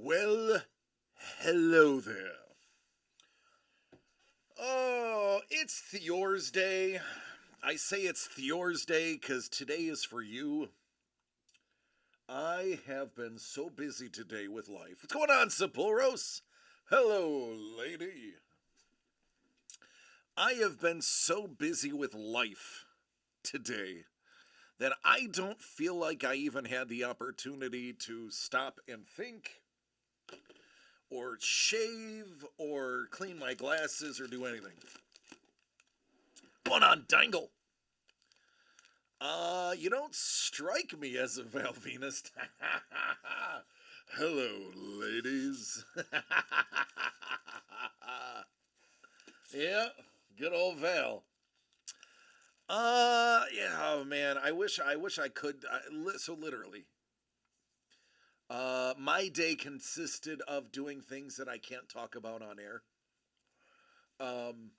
Well, hello there. Oh, it's Thyoursday. I say it's Thyoursday because today is for you. I have been so busy today with life. What's going on, Sapphoros? Hello, lady. I have been so busy with life today that I don't feel like I even had the opportunity to stop and think or shave or clean my glasses or do anything. Going on, Dangle? You don't strike me as a Valvinist. Hello, ladies. Yeah, good old Val. Yeah, oh man, I wish I could. So literally, my day consisted of doing things that I can't talk about on air. Um,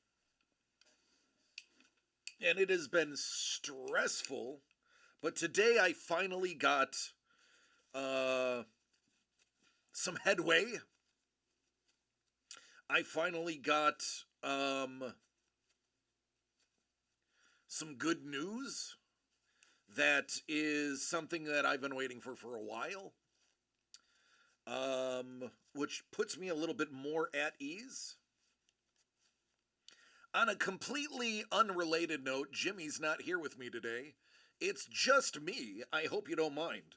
and it has been stressful. But today I finally got uh, some headway. I finally got um, some good news that is something that I've been waiting for a while, which puts me a little bit more at ease. On a completely unrelated note, Jimmy's not here with me today. It's just me. I hope you don't mind.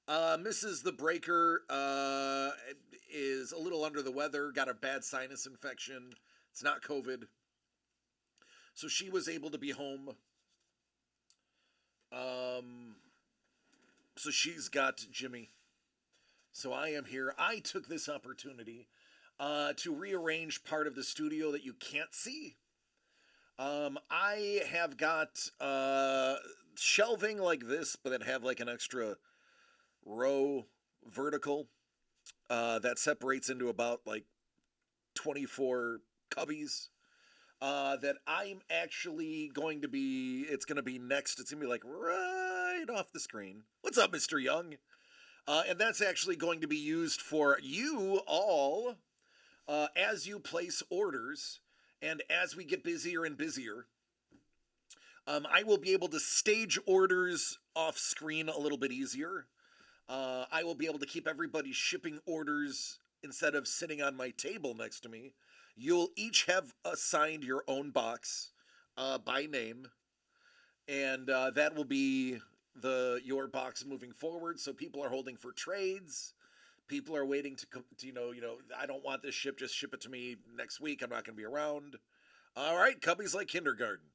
Mrs. The Breaker is a little under the weather, got a bad sinus infection. It's not COVID. So she was able to be home. Um, so she's got Jimmy. So I am here. I took this opportunity to rearrange part of the studio that you can't see. I have got shelving like this, but that have like an extra row vertical that separates into about like 24 cubbies. That I'm actually going to be, it's going to be next, it's going to be like right off the screen. What's up, Mr. Young? And that's actually going to be used for you all as you place orders and as we get busier and busier. I will be able to stage orders off screen a little bit easier. I will be able to keep everybody's shipping orders instead of sitting on my table next to me. You'll each have assigned your own box by name, and that will be your box moving forward. So people are holding for trades. People are waiting to I don't want this ship. Just ship it to me next week. I'm not going to be around. All right, cubbies like kindergarten.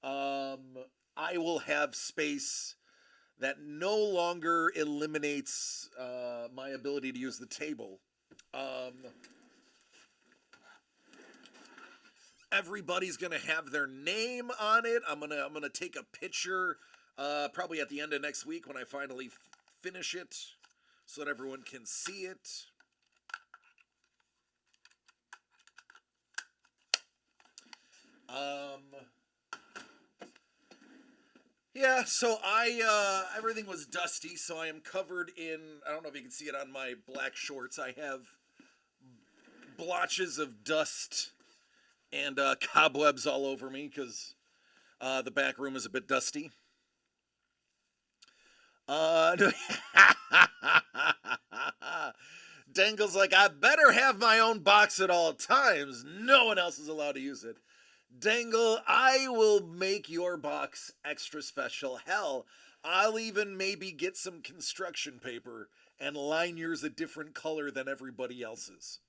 I will have space that no longer eliminates my ability to use the table. Um, Everybody's gonna have their name on it. I'm gonna take a picture probably at the end of next week when I finally finish it, so that everyone can see it. Um, yeah, so I everything was dusty, so I am covered in. I don't know if you can see it on my black shorts. I have blotches of dust and cobwebs all over me because the back room is a bit dusty. Uh, Dangle's like, I better have my own box at all times. No one else is allowed to use it. Dangle, I will make your box extra special. Hell, I'll even maybe get some construction paper and line yours a different color than everybody else's.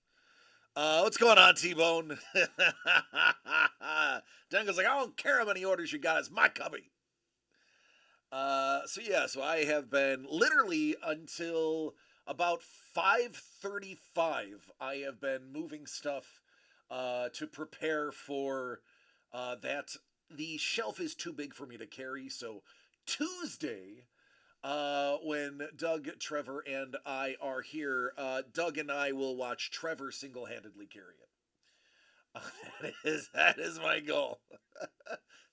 What's going on, T-Bone? Dangle's like, I don't care how many orders you got. It's my cubby. So I have been literally until about 5:35. I have been moving stuff to prepare for that. The shelf is too big for me to carry, so Tuesday, when Doug, Trevor, and I are here, Doug and I will watch Trevor single-handedly carry it. That is my goal.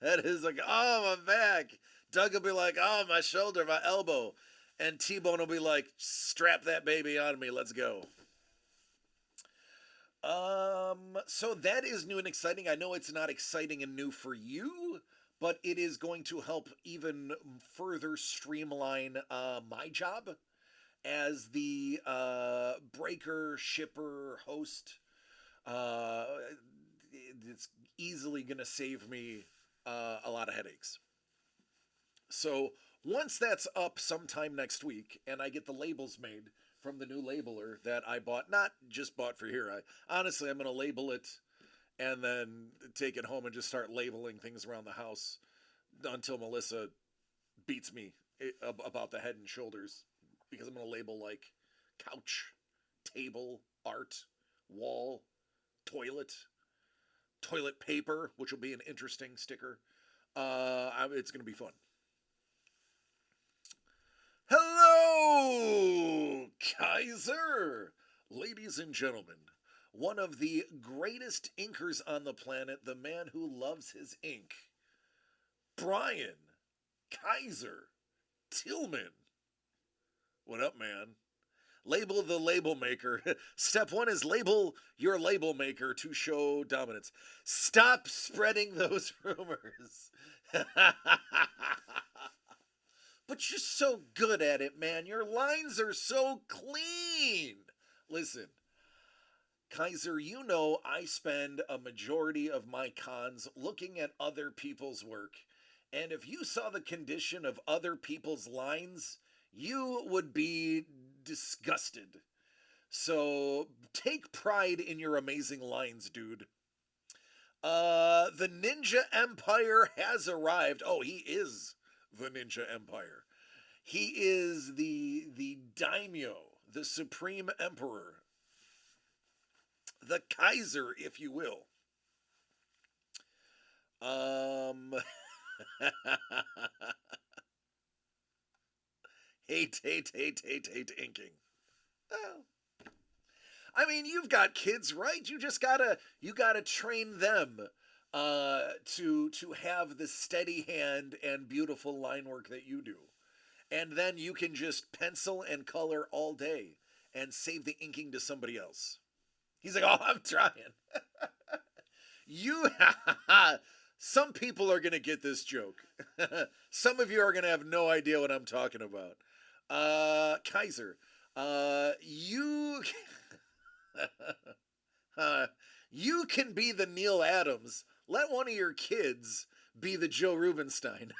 That is like, oh, my back. Doug will be like, oh, my shoulder, my elbow. And T-Bone will be like, strap that baby on me, let's go. So that is new and exciting. I know it's not exciting and new for you, but it is going to help even further streamline my job as the breaker, shipper, host. Uh, it's easily going to save me a lot of headaches. So once that's up sometime next week and I get the labels made from the new labeler that I bought, not just bought for here, I'm going to label it and then take it home and just start labeling things around the house until Melissa beats me about the head and shoulders, because I'm going to label like couch, table, art, wall, toilet, toilet paper, which will be an interesting sticker. It's going to be fun. Hello, Kaiser! Ladies and gentlemen, one of the greatest inkers on the planet, the man who loves his ink, Brian Kaiser Tillman. What up, man? Label the label maker. Step one is label your label maker to show dominance. Stop spreading those rumors. But you're so good at it, man. Your lines are so clean. Listen, Kaiser, you know I spend a majority of my cons looking at other people's work. And if you saw the condition of other people's lines, you would be disgusted. So take pride in your amazing lines, dude. The Ninja Empire has arrived. Oh, he is the Ninja Empire. He is the daimyo, the supreme emperor, the Kaiser, if you will. hate inking. Oh. I mean, you've got kids, right? You gotta train them to have the steady hand and beautiful line work that you do. And then you can just pencil and color all day and save the inking to somebody else. He's like, "Oh, I'm trying." You some people are going to get this joke. Some of you are going to have no idea what I'm talking about. Kaiser, you you can be the Neil Adams. Let one of your kids be the Joe Rubenstein.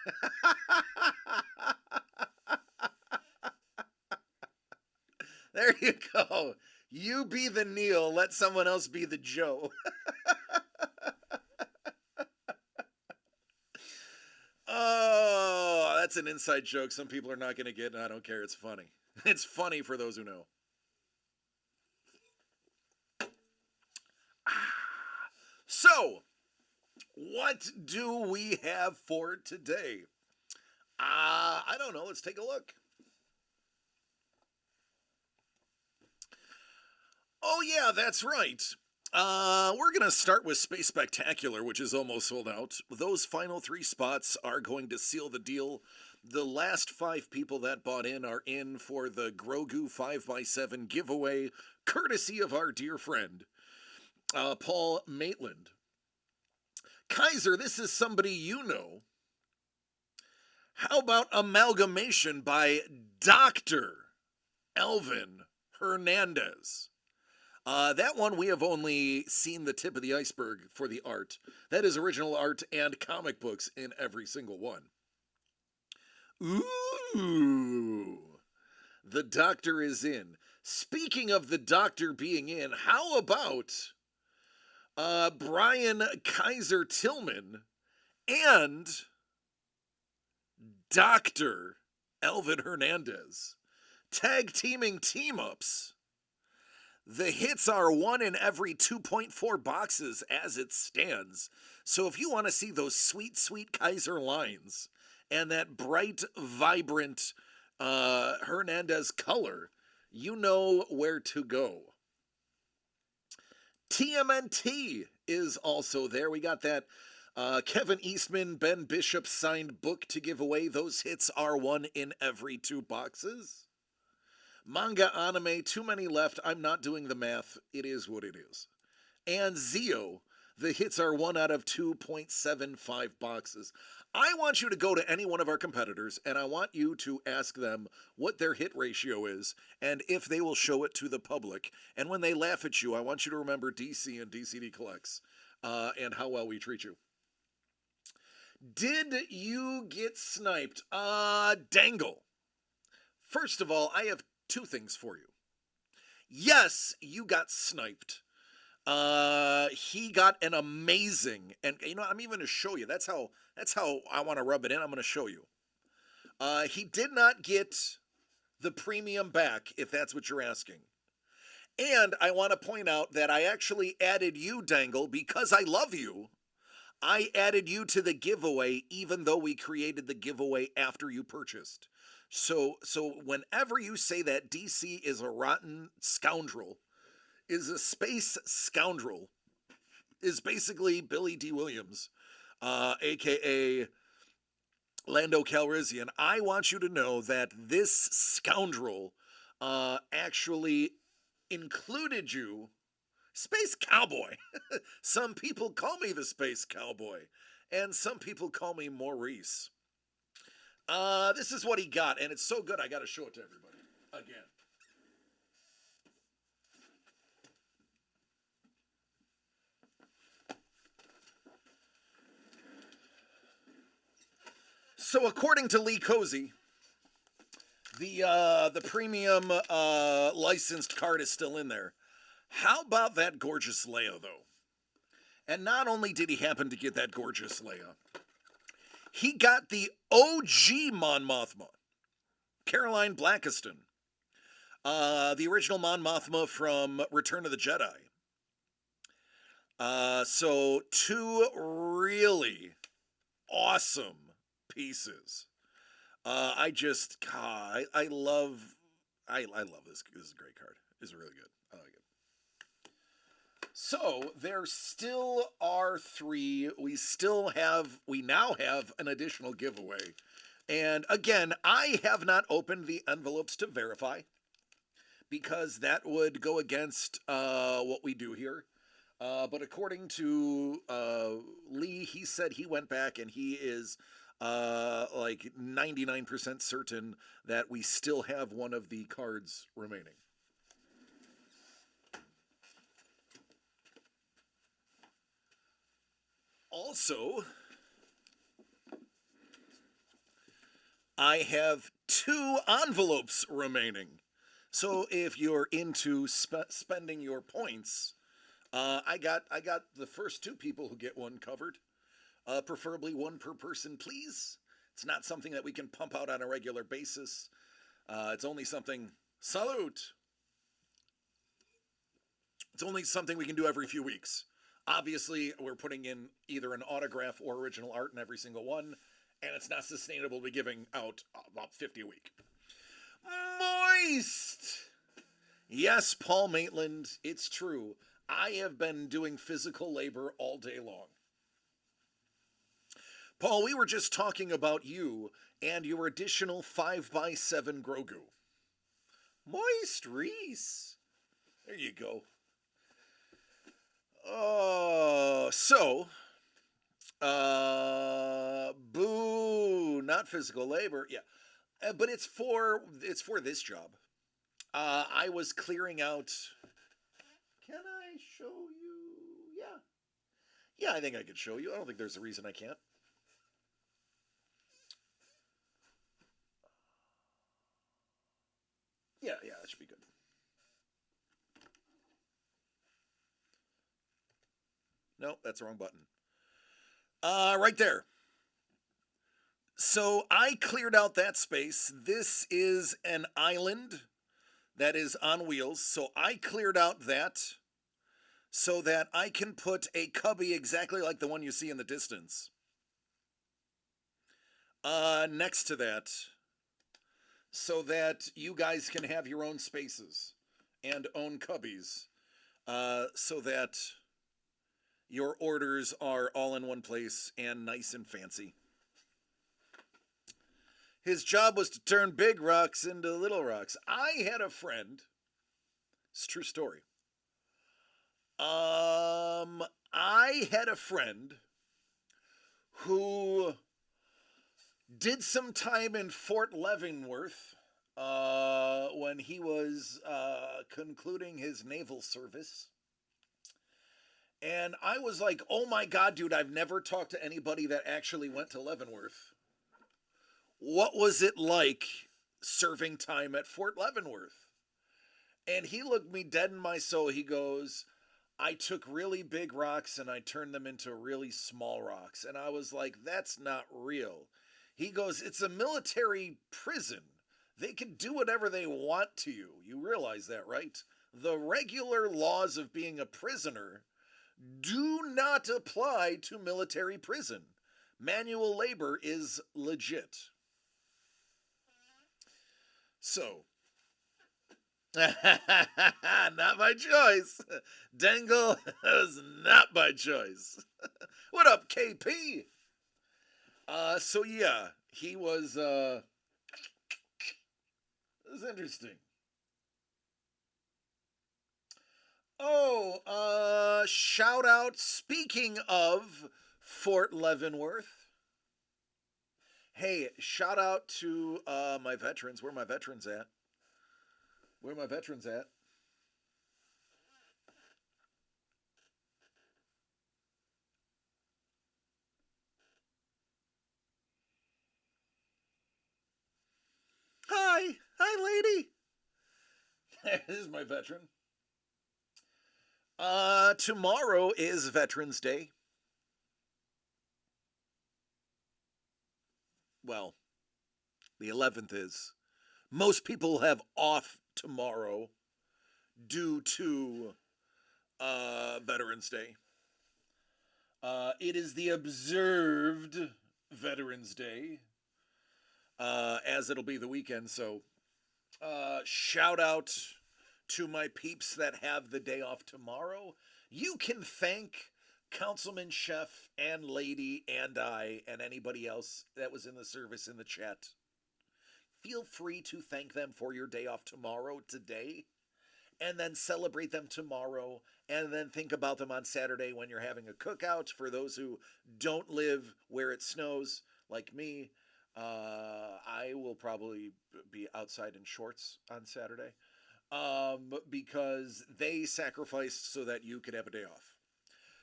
There you go. You be the Neil, let someone else be the Joe. Oh, that's an inside joke some people are not going to get, and I don't care. It's funny. It's funny for those who know. So, what do we have for today? I don't know. Let's take a look. Oh, yeah, that's right. We're going to start with Space Spectacular, which is almost sold out. Those final 3 spots are going to seal the deal. The last 5 people that bought in are in for the Grogu 5x7 giveaway, courtesy of our dear friend, Paul Maitland. Kaiser, this is somebody you know. How about Amalgamation by Dr. Elvin Hernandez? That one we have only seen the tip of the iceberg for the art. That is original art and comic books in every single one. Ooh, the Doctor is in. Speaking of the Doctor being in, how about Brian Kaiser Tillman and Dr. Elvin Hernandez tag teaming team-ups? The hits are 1 in every 2.4 boxes as it stands. So if you want to see those sweet, sweet Kaiser lines and that bright, vibrant Hernandez color, you know where to go. TMNT is also there. We got that Kevin Eastman, Ben Bishop signed book to give away. Those hits are one in every 2 boxes. Manga anime, too many left. I'm not doing the math. It is what it is. And Zio, the hits are 1 out of 2.75 boxes. I want you to go to any one of our competitors and I want you to ask them what their hit ratio is and if they will show it to the public. And when they laugh at you, I want you to remember DC and DCD Collects and how well we treat you. Did you get sniped? Dangle. First of all, I have 2 things for you. Yes, you got sniped. He got an amazing, and you know, I'm even gonna show you. That's how I want to rub it in. I'm gonna show you. He did not get the premium back, if that's what you're asking. And I want to point out that I actually added you, Dangle, because I love you. I added you to the giveaway, even though we created the giveaway after you purchased. So whenever you say that DC is a rotten scoundrel, is a space scoundrel, is basically Billy D. Williams, aka Lando Calrissian, I want you to know that this scoundrel actually included you. Space Cowboy. Some people call me the Space Cowboy, and some people call me Maurice. This is what he got, and it's so good I gotta show it to everybody again. So according to Lee Cozy, the premium licensed card is still in there. How about that gorgeous Leia, though? And not only did he happen to get that gorgeous Leia, he got the OG Mon Mothma, Caroline Blackiston, the original Mon Mothma from Return of the Jedi. So 2 really awesome pieces. I love this. This is a great card. It's really good. I like it. So there still are 3. We now have an additional giveaway. And again, I have not opened the envelopes to verify because that would go against what we do here. But according to Lee, he said he went back and he is like 99% certain that we still have one of the cards remaining. Also, I have 2 envelopes remaining. So if you're into spending your points, I got the first 2 people who get one covered. Preferably 1 per person, please. It's not something that we can pump out on a regular basis. It's only something. Salute! It's only something we can do every few weeks. Obviously, we're putting in either an autograph or original art in every single one, and it's not sustainable to be giving out about 50 a week. Moist! Yes, Paul Maitland, it's true. I have been doing physical labor all day long. Paul, we were just talking about you and your additional 5x7 Grogu. Moist Reese. There you go. Boo, not physical labor. Yeah, but it's for this job. I was clearing out. Can I show you? Yeah, I think I could show you. I don't think there's a reason I can't. Yeah, that should be good. No, that's the wrong button. Right there. So I cleared out that space. This is an island that is on wheels. So I cleared out that so that I can put a cubby exactly like the one you see in the distance next to that so that you guys can have your own spaces and own cubbies so that your orders are all in one place and nice and fancy. His job was to turn big rocks into little rocks. I had a friend. It's a true story. I had a friend who did some time in Fort Leavenworth when he was concluding his naval service. And I was like, oh my God, dude, I've never talked to anybody that actually went to Leavenworth. What was it like serving time at Fort Leavenworth? And he looked me dead in my soul. He goes, I took really big rocks and I turned them into really small rocks. And I was like, that's not real. He goes, it's a military prison. They can do whatever they want to you. You realize that, right? The regular laws of being a prisoner do not apply to military prison. Manual labor is legit. So, not my choice. Dangle was not my choice. What up, KP? So yeah, he was, it was interesting. Oh, shout out, speaking of Fort Leavenworth. Hey, shout out to my veterans. Where are my veterans at? Where are my veterans at? Hi, lady. This is my veteran. Tomorrow is Veterans Day. Well, the 11th is. Most people have off tomorrow due to Veterans Day. It is the observed Veterans Day, as it'll be the weekend. So, shout out to my peeps that have the day off tomorrow. You can thank Councilman Chef and Lady and I and anybody else that was in the service in the chat. Feel free to thank them for your day off tomorrow, today, and then celebrate them tomorrow, and then think about them on Saturday when you're having a cookout. For those who don't live where it snows, like me, I will probably be outside in shorts on Saturday, because they sacrificed so that you could have a day off.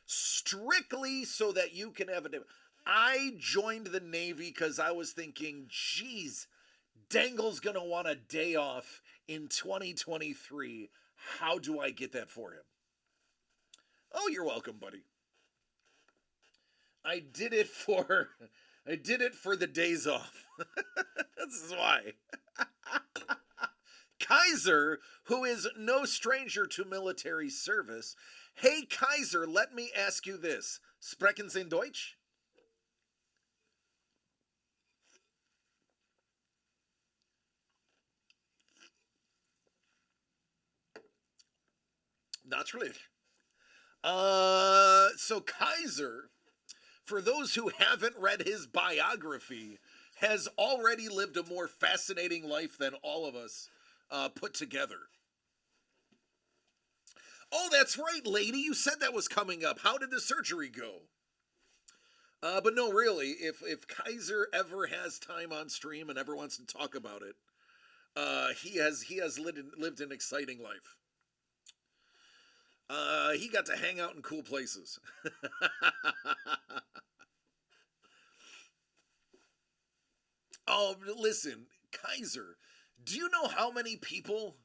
Strictly so that you can have a day. I joined the Navy because I was thinking, geez, Dangle's going to want a day off in 2023. How do I get that for him? Oh, you're welcome, buddy. I did it for the days off. This is why. Kaiser, who is no stranger to military service. Hey, Kaiser, let me ask you this. Sprechen Sie Deutsch? Natürlich. So Kaiser, for those who haven't read his biography, has already lived a more fascinating life than all of us put together. Oh, that's right, lady. You said that was coming up. How did the surgery go? But no, really, if Kaiser ever has time on stream and ever wants to talk about it, he has lived an exciting life. He got to hang out in cool places. Oh, listen, Kaiser, do you know how many people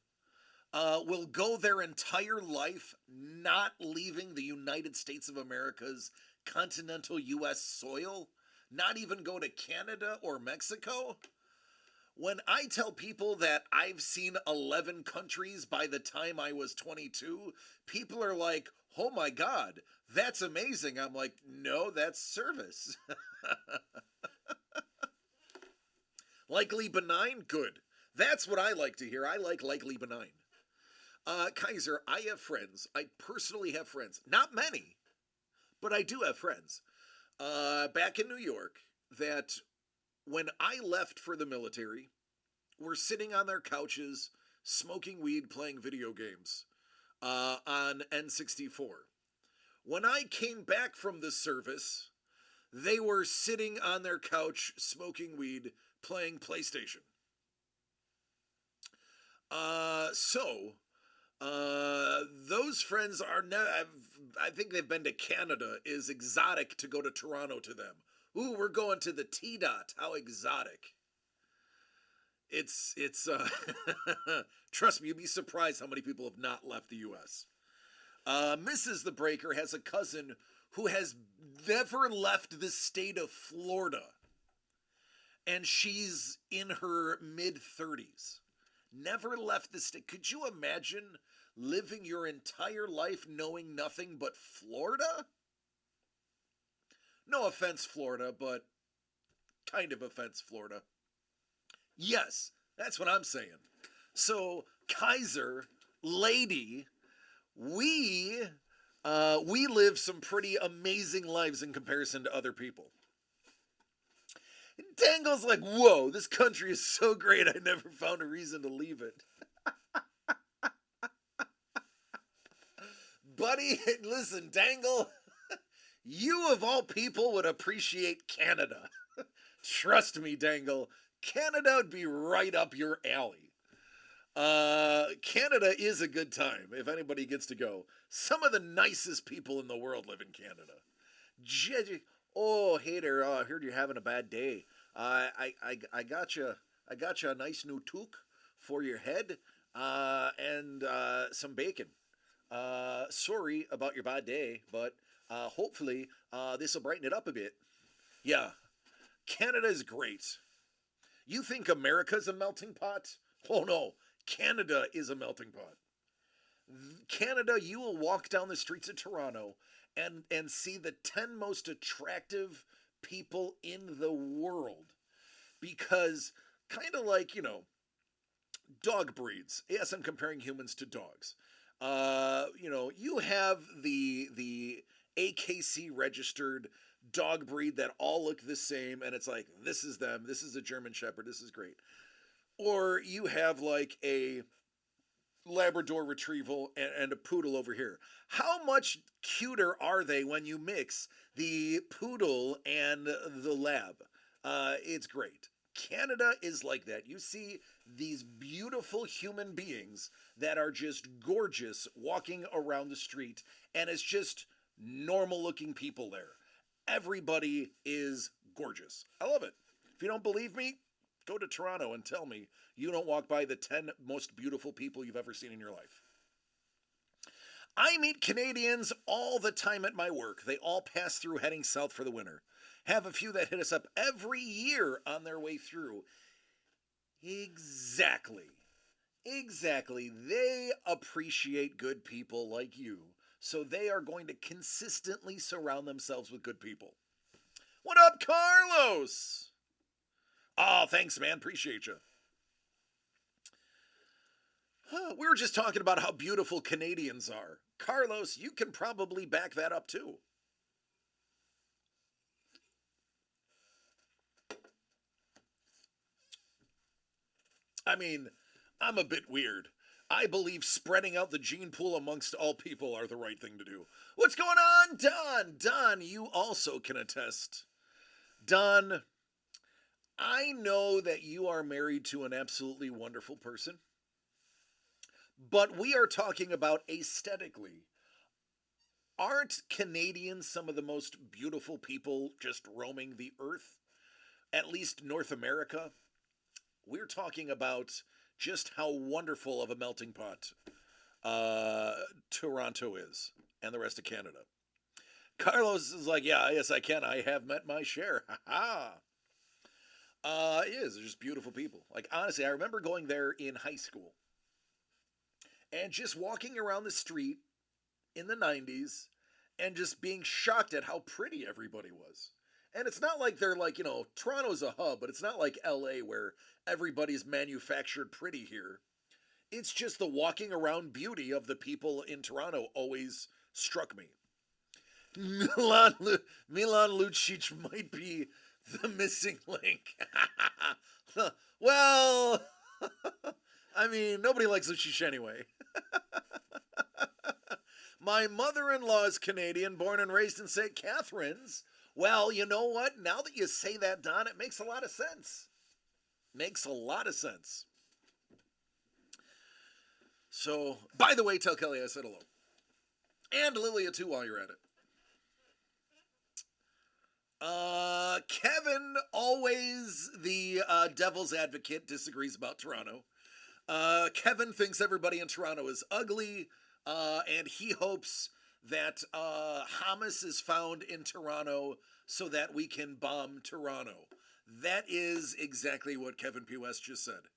will go their entire life not leaving the United States of America's continental U.S. soil? Not even go to Canada or Mexico? When I tell people that I've seen 11 countries by the time I was 22, people are like, oh my God, that's amazing. I'm like, no, that's service. Likely benign? Good. That's what I like to hear. I like likely benign. Kaiser, I have friends. I personally have friends. Not many, But I do have friends back in New York that when I left for the military were sitting on their couches, smoking weed, playing video games on N64. When I came back from the service, they were sitting on their couch, smoking weed, playing PlayStation. Those friends are I think they've been to Canada. Is exotic to go to Toronto to them. Ooh, we're going to the T dot. How exotic! It's trust me, you'd be surprised how many people have not left the U.S. Mrs. the Breaker has a cousin who has never left the state of Florida, and she's in her mid-30s. Never left the state. Could you imagine living your entire life knowing nothing but Florida? No offense, Florida, but kind of offense, Florida. Yes, that's what I'm saying. So, Kaiser, lady, we we live some pretty amazing lives in comparison to other people. Dangle's like, whoa, this country is so great, I never found a reason to leave it. Buddy, listen, Dangle, you of all people would appreciate Canada. Trust me, Dangle, Canada would be right up your alley. Canada is a good time if anybody gets to go. Some of the nicest people in the world live in Canada. Oh, hey there, I heard you're having a bad day. I got you a nice new toque for your head, and some bacon. Sorry about your bad day, but hopefully this will brighten it up a bit. Yeah, Canada is great. You think America's a melting pot? Oh no, Canada is a melting pot. Canada, you will walk down the streets of Toronto and see the 10 most attractive people in the world, because kind of like, dog breeds. Yes, I'm comparing humans to dogs. You have the AKC registered dog breed that all look the same, and it's like, this is them, this is a German Shepherd, this is great. Or you have like a Labrador Retrieval and a Poodle over here. How much cuter are they when you mix the Poodle and the Lab? It's great. Canada is like that. You see these beautiful human beings that are just gorgeous walking around the street, and it's just normal looking people there. Everybody is gorgeous. I love it. If you don't believe me, go to Toronto and tell me you don't walk by the 10 most beautiful people you've ever seen in your life. I meet Canadians all the time at my work. They all pass through heading south for the winter. Have a few that hit us up every year on their way through. Exactly. Exactly. They appreciate good people like you, so they are going to consistently surround themselves with good people. What up, Carlos? Oh, thanks, man. Appreciate you. We were just talking about how beautiful Canadians are. Carlos, you can probably back that up too. I mean, I'm a bit weird. I believe spreading out the gene pool amongst all people are the right thing to do. What's going on, Don? Don, you also can attest. Don, I know that you are married to an absolutely wonderful person, but we are talking about aesthetically. Aren't Canadians some of the most beautiful people just roaming the earth? At least North America? We're talking about just how wonderful of a melting pot Toronto is, and the rest of Canada. Carlos is like, yeah, yes, I can. I have met my share. Ha ha. It is. They're just beautiful people. Like, honestly, I remember going there in high school and just walking around the street in the 90s and just being shocked at how pretty everybody was. And it's not like they're like, Toronto's a hub, but it's not like LA where everybody's manufactured pretty here. It's just the walking around beauty of the people in Toronto always struck me. Milan Lucic might be the missing link. Well, I mean, nobody likes Lucic anyway. My mother-in-law is Canadian, born and raised in St. Catharines. Well, you know what? Now that you say that, Don, it makes a lot of sense. Makes a lot of sense. So, by the way, tell Kelly I said hello. And Lilia, too, while you're at it. Kevin, always the devil's advocate, disagrees about Toronto. Kevin thinks everybody in Toronto is ugly, and he hopes that Hamas is found in Toronto so that we can bomb Toronto. That is exactly what Kevin P. West just said.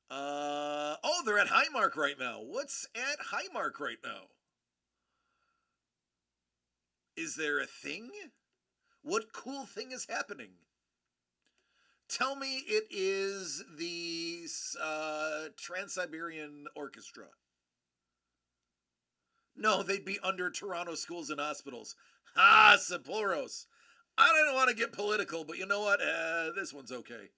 Oh, they're at Highmark right now. What's at Highmark right now? Is there a thing? What cool thing is happening? Tell me it is the Trans-Siberian Orchestra. No, they'd be under Toronto schools and hospitals. Ha, Sapporo's. I don't want to get political, but you know what? This one's okay.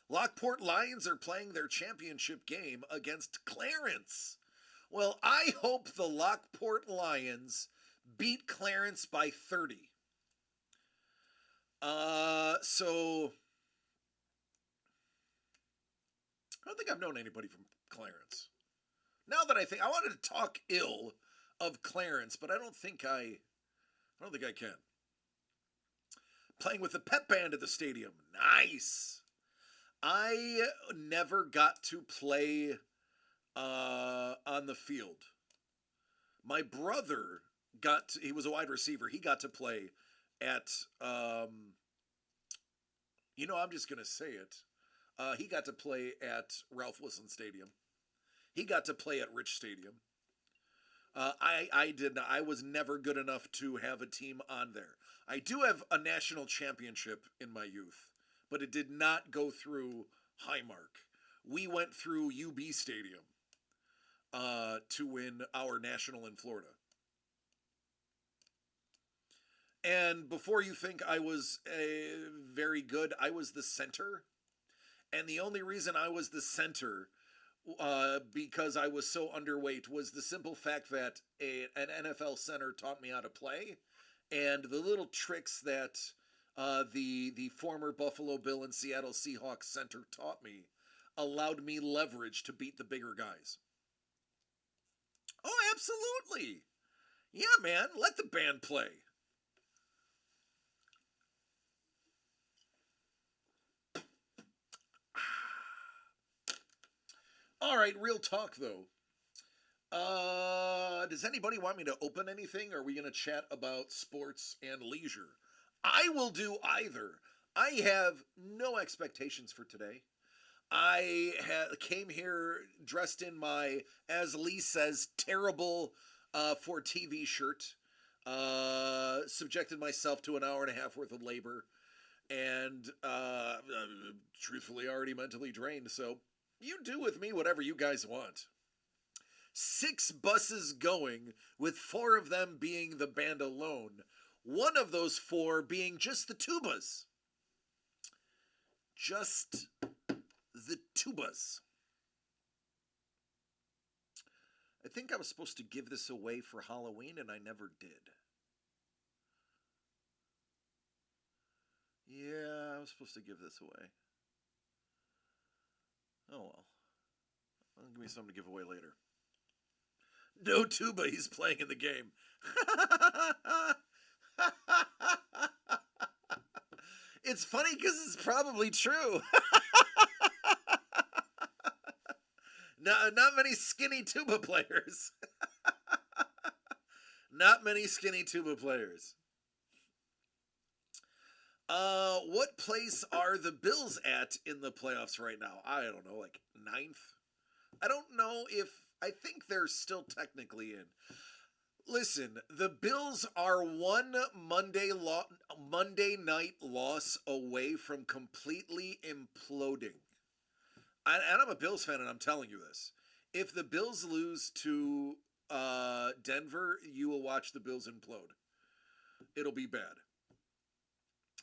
Lockport Lions are playing their championship game against Clarence. Well, I hope the Lockport Lions beat Clarence by 30. So I don't think I've known anybody from Clarence. Now that I think, I wanted to talk ill of Clarence, but I don't think I can. Playing with the pep band at the stadium. Nice. I never got to play on the field. My brother he was a wide receiver. He got to play at, I'm just going to say it. He got to play at Ralph Wilson Stadium. He got to play at Rich Stadium. I did not. I was never good enough to have a team on there. I do have a national championship in my youth, but it did not go through Highmark. We went through UB Stadium to win our national in Florida. And before you think I was very good, I was the center. And the only reason I was the center, because I was so underweight, was the simple fact that an NFL center taught me how to play. And the little tricks that the former Buffalo Bill and Seattle Seahawks center taught me allowed me leverage to beat the bigger guys. Oh, absolutely. Yeah, man. Let the band play. All right, real talk, though. Does anybody want me to open anything, or are we going to chat about sports and leisure? I will do either. I have no expectations for today. I came here dressed in my, as Lee says, terrible for TV shirt. Subjected myself to an hour and a half worth of labor, and truthfully already mentally drained. So you do with me whatever you guys want. 6 buses going, with 4 of them being the band alone. One of those 4 being just the tubas. Just the tubas. I think I was supposed to give this away for Halloween, and I never did. Yeah, I was supposed to give this away. Oh well. Give me something to give away later. No tuba, he's playing in the game. It's funny because it's probably true. Not many skinny tuba players. Not many skinny tuba players. What place are the Bills at in the playoffs right now? I don't know, like 9th? I don't know if... I think they're still technically in. Listen, the Bills are one Monday night loss away from completely imploding. And I'm a Bills fan, and I'm telling you this. If the Bills lose to Denver, you will watch the Bills implode. It'll be bad.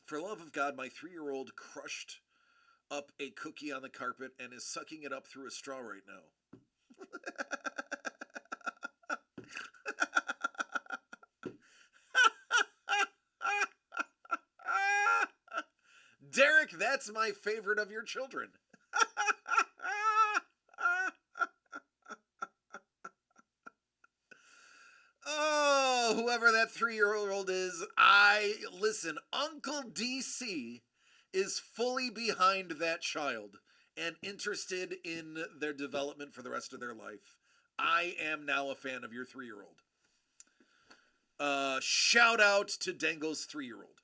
For the love of God, my 3-year-old crushed up a cookie on the carpet and is sucking it up through a straw right now. Derek, that's my favorite of your children. Oh, whoever that 3-year-old is, listen, Uncle DC is fully behind that child and interested in their development for the rest of their life. I am now a fan of your 3-year-old. Shout out to Dangle's 3-year-old.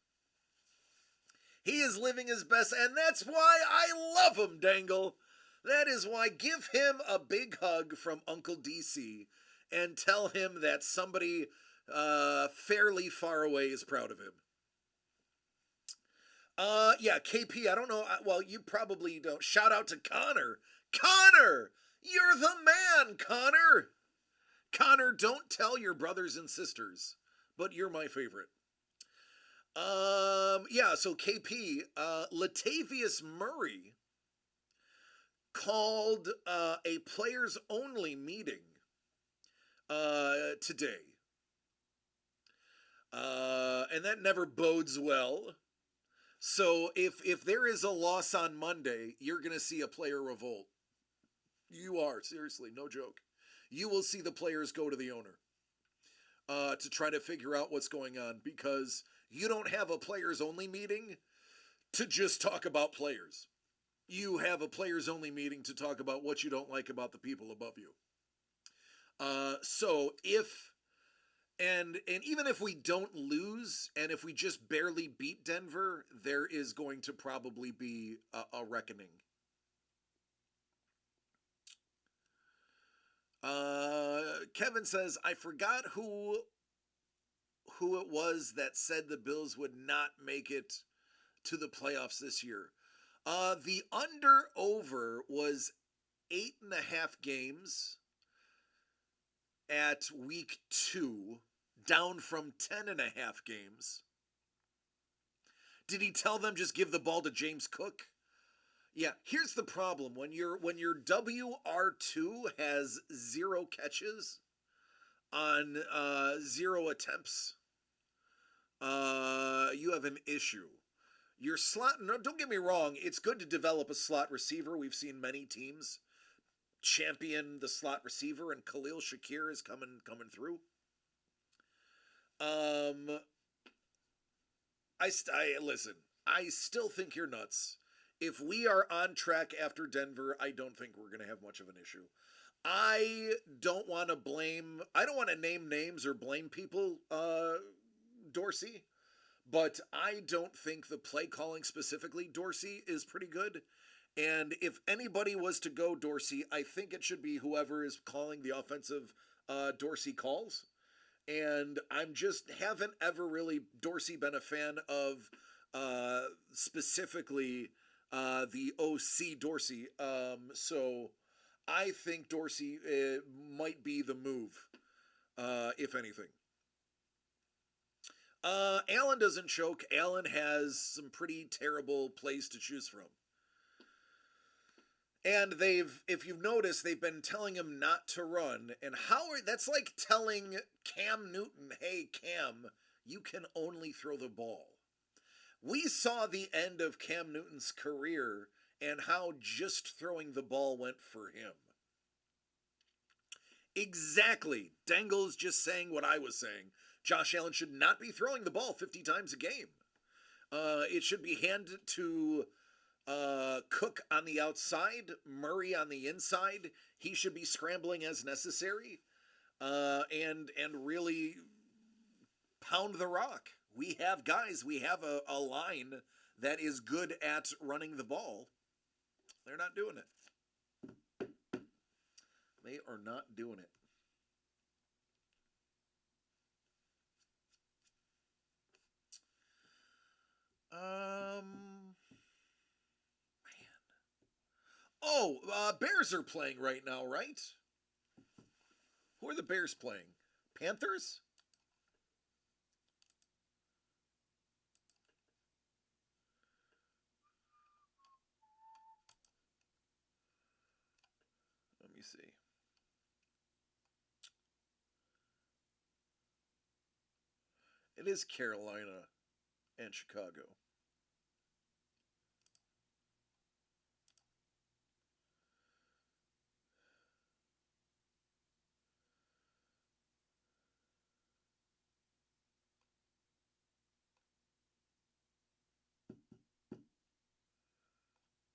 He is living his best, and that's why I love him, Dangle. That is why. Give him a big hug from Uncle DC and tell him that somebody fairly far away is proud of him. Yeah, KP, I don't know. Well, you probably don't. Shout out to Connor. Connor! You're the man, Connor! Connor, don't tell your brothers and sisters, but you're my favorite. Yeah, so KP, Latavius Murray called a players only meeting today. And that never bodes well. So if there is a loss on Monday, you're going to see a player revolt. You are, seriously, no joke. You will see the players go to the owner to try to figure out what's going on, because you don't have a players only meeting to just talk about players. You have a players only meeting to talk about what you don't like about the people above you. So even if we don't lose, and if we just barely beat Denver, there is going to probably be a reckoning. Kevin says, I forgot who it was that said the Bills would not make it to the playoffs this year. The under-over was 8.5 games at week 2, down from 10.5 games. Did he tell them just give the ball to James Cook? Yeah, here's the problem. When your WR2 has 0 catches on 0 attempts, you have an issue. Your slot, no, don't get me wrong, it's good to develop a slot receiver. We've seen many teams champion the slot receiver, and Khalil Shakir is coming through. Listen, I still think you're nuts. If we are on track after Denver, I don't think we're going to have much of an issue. I don't want to name names or blame people, Dorsey, but I don't think the play calling specifically, Dorsey, is pretty good. And if anybody was to go Dorsey, I think it should be whoever is calling the offensive Dorsey calls. And I'm just haven't ever really, Dorsey, been a fan of specifically the OC Dorsey. So I think Dorsey might be the move, if anything. Allen doesn't choke. Allen has some pretty terrible plays to choose from. And if you've noticed, they've been telling him not to run. And that's like telling Cam Newton, hey, Cam, you can only throw the ball. We saw the end of Cam Newton's career and how just throwing the ball went for him. Exactly. Dangle's just saying what I was saying. Josh Allen should not be throwing the ball 50 times a game. It should be handed to Cook on the outside, Murray on the inside. He should be scrambling as necessary, and really pound the rock. We have guys. We have a line that is good at running the ball. They're not doing it. They are not doing it. Man. Oh, Bears are playing right now, right? Who are the Bears playing? Panthers? Let me see. It is Carolina and Chicago.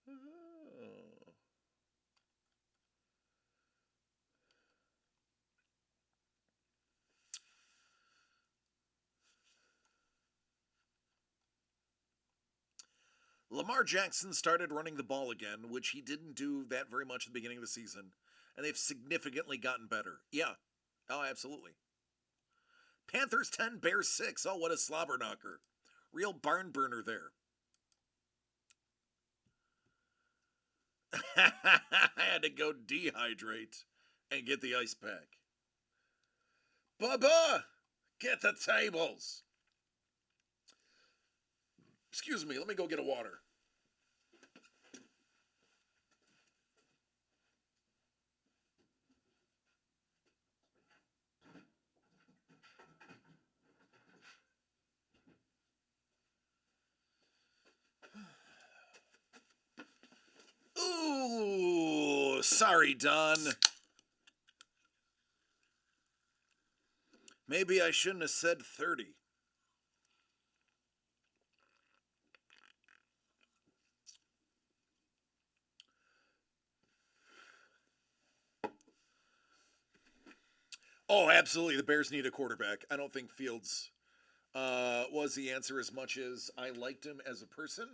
Oh. Lamar Jackson started running the ball again, which he didn't do that very much at the beginning of the season, and they've significantly gotten better. Yeah. Oh, absolutely. Panthers 10, Bears 6. Oh, what a slobber knocker. Real barn burner there. I had to go dehydrate and get the ice pack. Bubba, get the tables. Excuse me, let me go get a water. Ooh, sorry, Don. Maybe I shouldn't have said 30. Oh, absolutely. The Bears need a quarterback. I don't think Fields was the answer as much as I liked him as a person.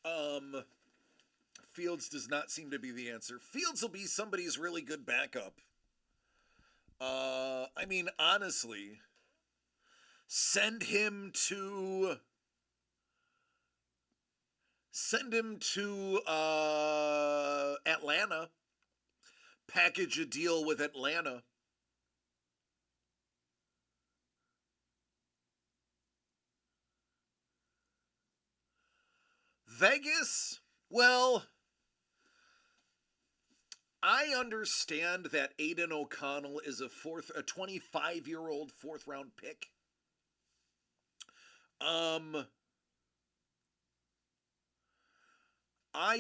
Um, Fields does not seem to be the answer. Fields will be somebody's really good backup. I mean, honestly, send him to Atlanta. Package a deal with Atlanta. Vegas? Well, I understand that Aiden O'Connell is a 25-year-old fourth round pick. I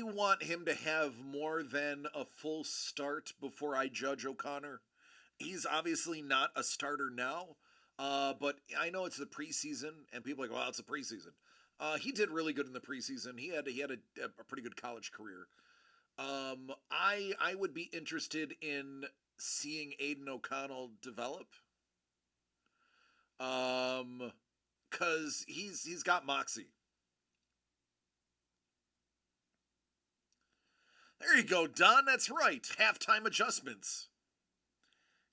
want him to have more than a full start before I judge O'Connor. He's obviously not a starter now, but I know it's the preseason, and people are like, well, it's the preseason. He did really good in the preseason. He had a pretty good college career. I would be interested in seeing Aiden O'Connell develop. Cause he's got moxie. There you go, Don. That's right. Halftime adjustments.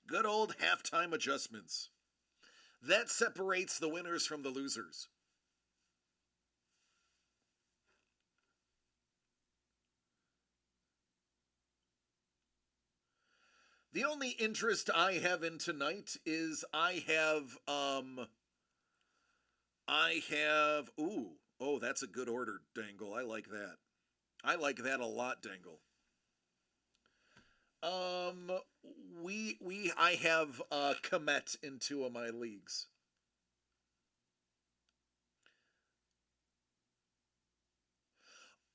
Good old halftime adjustments. That separates the winners from the losers. The only interest I have in tonight is I have oh, that's a good order, Dangle. I like that. I like that a lot, Dangle. Um I have Komet in two of my leagues.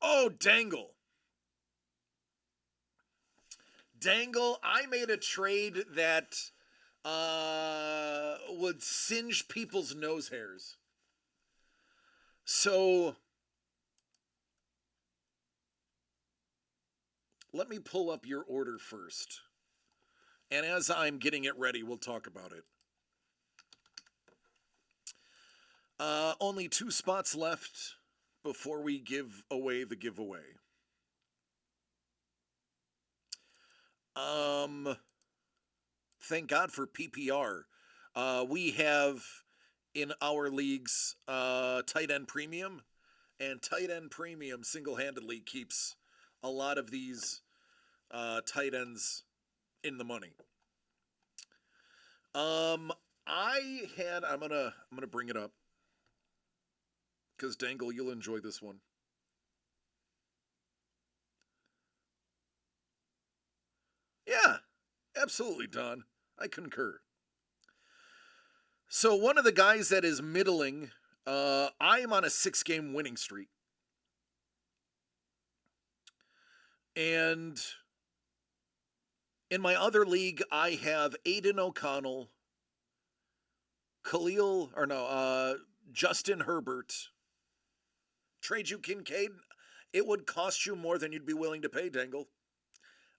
Oh, Dangle. Dangle, I made a trade that would singe people's nose hairs. So let me pull up your order first. And as I'm getting it ready, we'll talk about it. Only two spots left before we give away the giveaway. Um, thank God for PPR. We have in our leagues tight end premium, and tight end premium single handedly keeps a lot of these tight ends in the money. Um, I'm gonna bring it up because Dangle, you'll enjoy this one. Yeah, absolutely, Don. I concur. So one of the guys that is middling, I am on a 6 game winning streak, and in my other league, I have Aiden O'Connell, Justin Herbert, trade you Kincaid. It would cost you more than you'd be willing to pay, Dangle.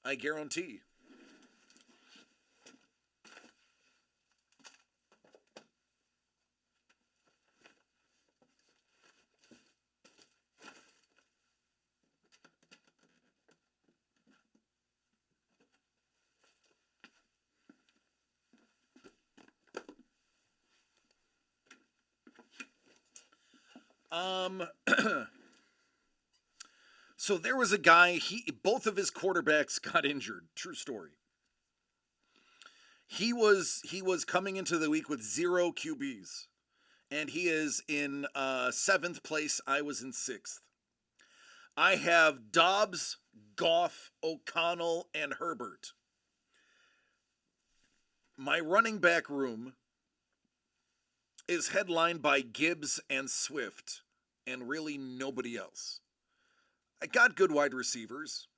I guarantee. Um, so there was a guy. Both of his quarterbacks got injured. True story. He was coming into the week with zero QBs, and he is in seventh place. I was in sixth. I have Dobbs, Goff, O'Connell, and Herbert. My running back room is headlined by Gibbs and Swift, and really nobody else. I got good wide receivers,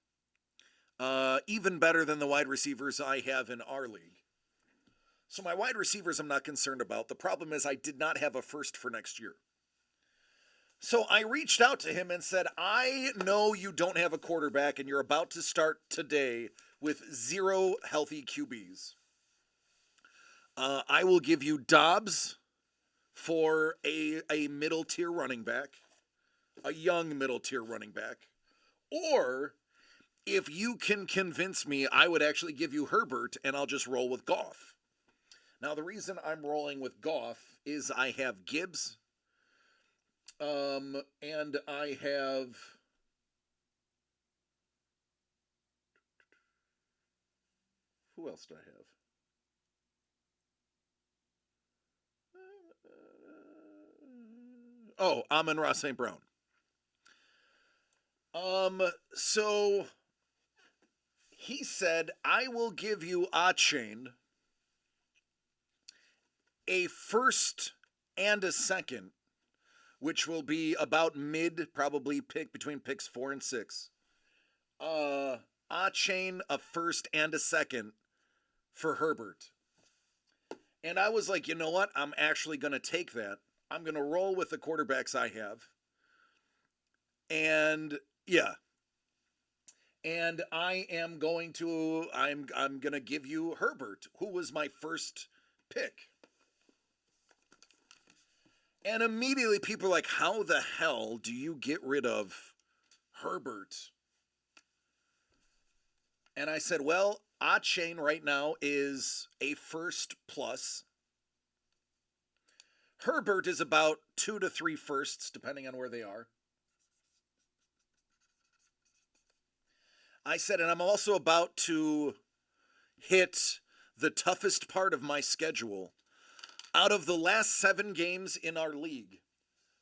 even better than the wide receivers I have in our league. So my wide receivers I'm not concerned about. The problem is I did not have a first for next year. So I reached out to him and said, I know you don't have a quarterback and you're about to start today with zero healthy QBs. I will give you Dobbs for a middle tier running back, a young middle tier running back. Or if you can convince me, I would actually give you Herbert and I'll just roll with Goff. Now, the reason I'm rolling with Goff is I have Gibbs, and I have. Who else do I have? Oh, Amon-Ra St. Brown. So he said, I will give you Achane a first and a second, which will be about mid, probably pick between picks 4 and 6. Achane a first and a second for Herbert. And I was like, you know what? I'm actually going to take that. I'm going to roll with the quarterbacks I have. And yeah. And I'm going to give you Herbert, who was my first pick. And immediately people are like, how the hell do you get rid of Herbert? And I said, well, Achane right now is a first plus. Herbert is about 2 to 3 firsts, depending on where they are. I said, and I'm also about to hit the toughest part of my schedule. Out of the last 7 games in our league,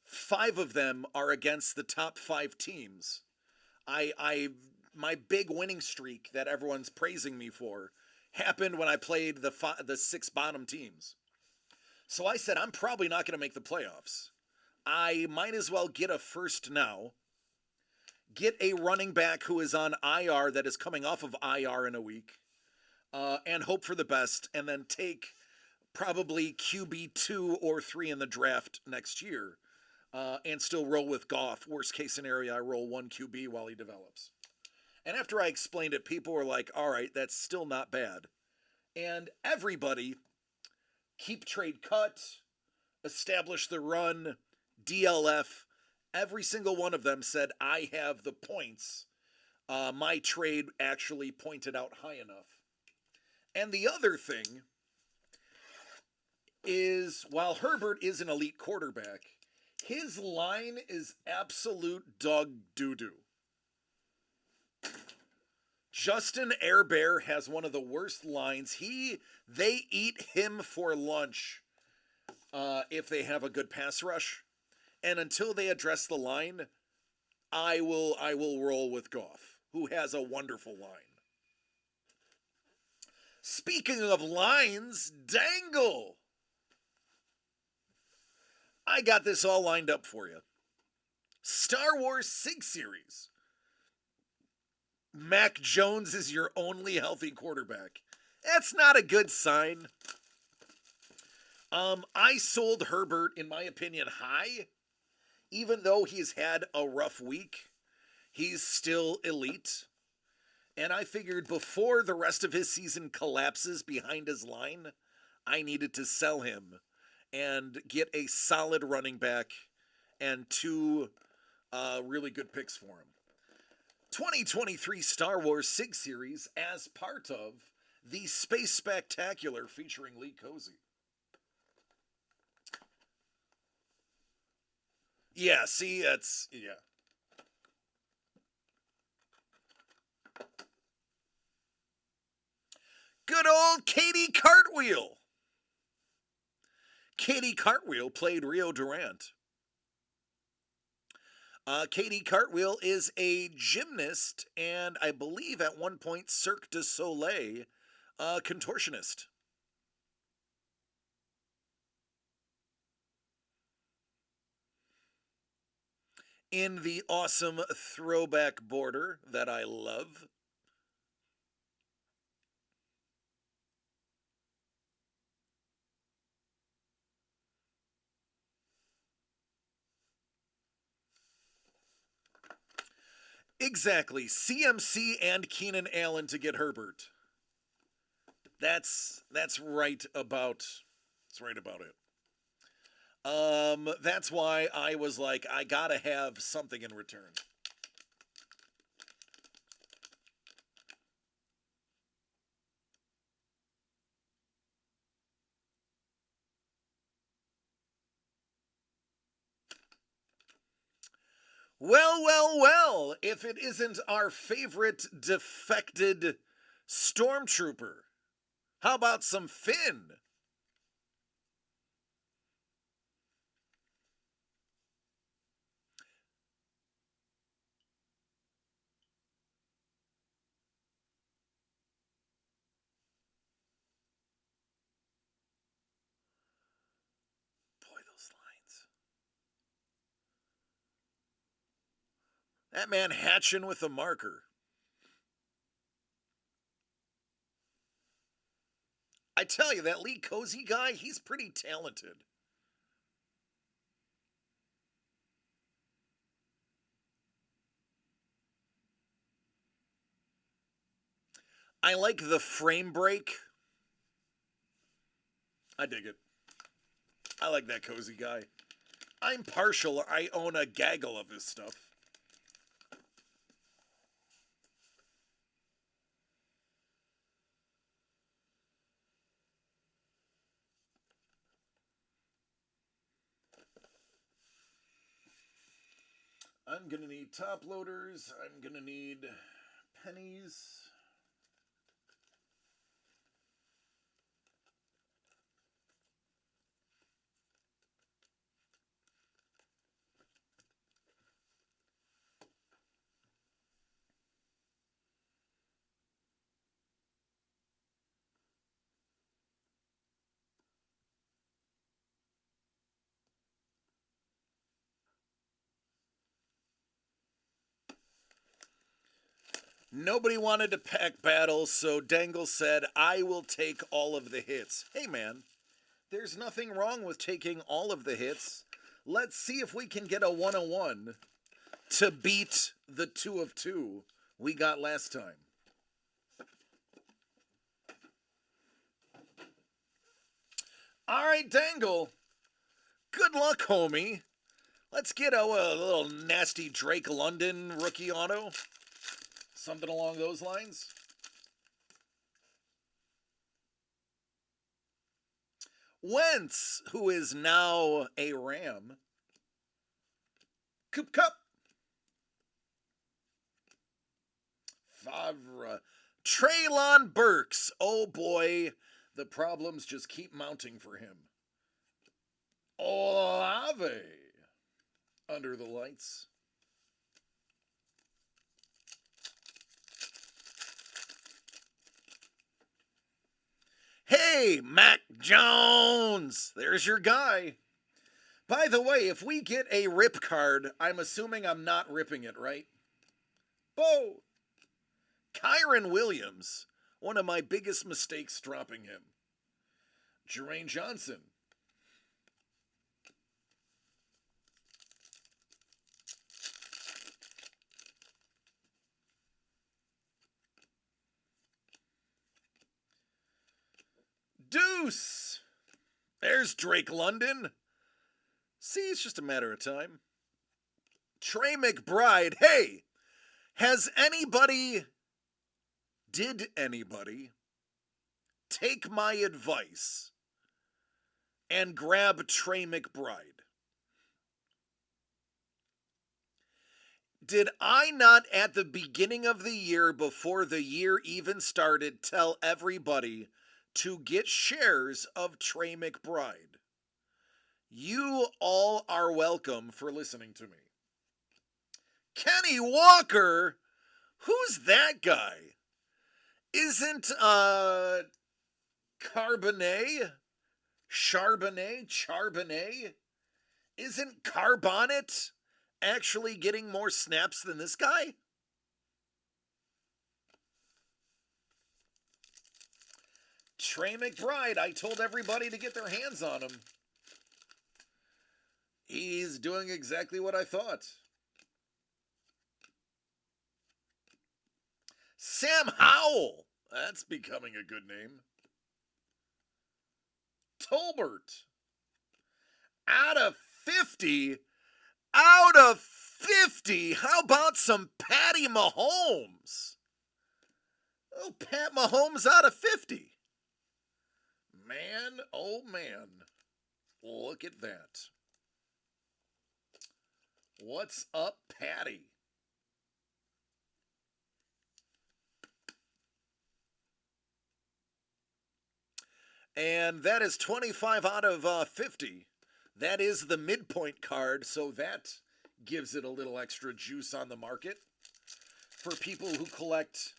5 of them are against the top 5 teams. My big winning streak that everyone's praising me for happened when I played the 6 bottom teams. So I said, I'm probably not going to make the playoffs. I might as well get a first now, get a running back who is on IR that is coming off of IR in a week, and hope for the best, and then take probably QB 2 or 3 in the draft next year, and still roll with Goff. Worst case scenario, I roll 1 QB while he develops. And after I explained it, people were like, all right, that's still not bad. And everybody, keep trade cut, establish the run, DLF, every single one of them said, I have the points. My trade actually pointed out high enough. And the other thing is, while Herbert is an elite quarterback, his line is absolute dog doo-doo. Justin Airbear has one of the worst lines. They eat him for lunch if they have a good pass rush. And until they address the line, I will roll with Goff, who has a wonderful line. Speaking of lines, Dangle. I got this all lined up for you. Star Wars SIG series. Mac Jones is your only healthy quarterback. That's not a good sign. I sold Herbert, in my opinion, high. Even though he's had a rough week, he's still elite. And I figured before the rest of his season collapses behind his line, I needed to sell him and get a solid running back and two really good picks for him. 2023 Star Wars SIG series as part of the Space Spectacular featuring Lee Cozy. Yeah, see, yeah. Good old Katie Cartwheel. Katie Cartwheel played Rio Durant. Katie Cartwheel is a gymnast and I believe at one point Cirque du Soleil contortionist. In the awesome throwback border that I love. Exactly. CMC and Keenan Allen to get Herbert. That's right about it. That's why I was like, I gotta have something in return. Well, well, well, if it isn't our favorite defected stormtrooper. How about some Finn? Boy, those lines. That man hatching with a marker. I tell you, that Lee Cozy guy, he's pretty talented. I like the frame break. I dig it. I like that Cozy guy. I'm partial. I own a gaggle of his stuff. I'm gonna need top loaders. I'm gonna need pennies. Nobody wanted to pack battles, so Dangle said, I will take all of the hits. Hey man, there's nothing wrong with taking all of the hits. Let's see if we can get a 101 to beat the 2 of 2 we got last time. All right, Dangle. Good luck, homie. Let's get a little nasty Drake London rookie auto. Something along those lines. Wentz, who is now a Ram. Coop Cup. Favre. Treylon Burks. Oh boy, the problems just keep mounting for him. Olave. Under the lights. Hey, Mac Jones. There's your guy. By the way, if we get a rip card, I'm assuming I'm not ripping it, right? Bo! Kyron Williams. One of my biggest mistakes dropping him. Jermaine Johnson. Deuce! There's Drake London. See, it's just a matter of time. Trey McBride. Hey, did anybody take my advice and grab Trey McBride? Did I not at the beginning of the year, before the year even started, tell everybody to get shares of Trey McBride? You all are welcome for listening to me. Kenny Walker? Who's that guy? Isn't Charbonnet? Isn't Carbonnet actually getting more snaps than this guy? Trey McBride, I told everybody to get their hands on him. He's doing exactly what I thought. Sam Howell. That's becoming a good name. Tolbert. Out of 50. Out of 50. How about some Patty Mahomes? Oh, Pat Mahomes out of 50. Man, oh man. Look at that. What's up, Patty? And that is 25 out of 50. That is the midpoint card, so that gives it a little extra juice on the market for people who collect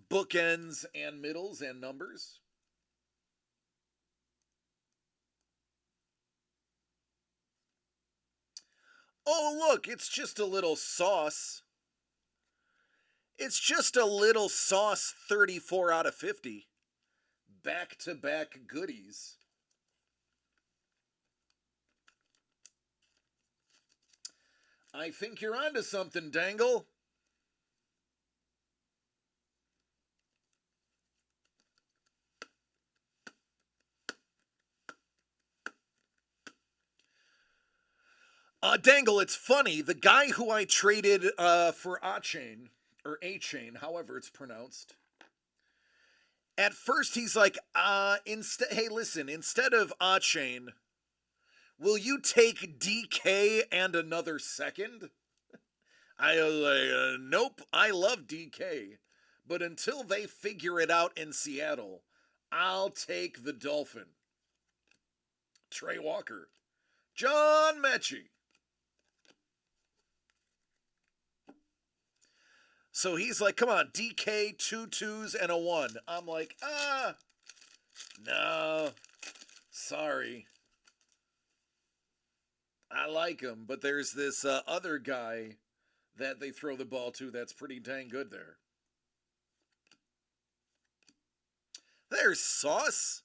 bookends and middles and numbers. Oh, look, it's just a little sauce. It's just a little sauce 34 out of 50. Back-to-back goodies. I think you're onto something, Dangle. Dangle, it's funny. The guy who I traded for A-Chain, or A-Chain, however it's pronounced, at first he's like, hey, listen, instead of A-Chain, will you take DK and another second? I was like, nope, I love DK. But until they figure it out in Seattle, I'll take the Dolphin. Trey Walker. John Mechie. So he's like, come on, DK, 2 2s and a 1. I'm like, no, sorry. I like him, but there's this other guy that they throw the ball to that's pretty dang good there. There's Sauce.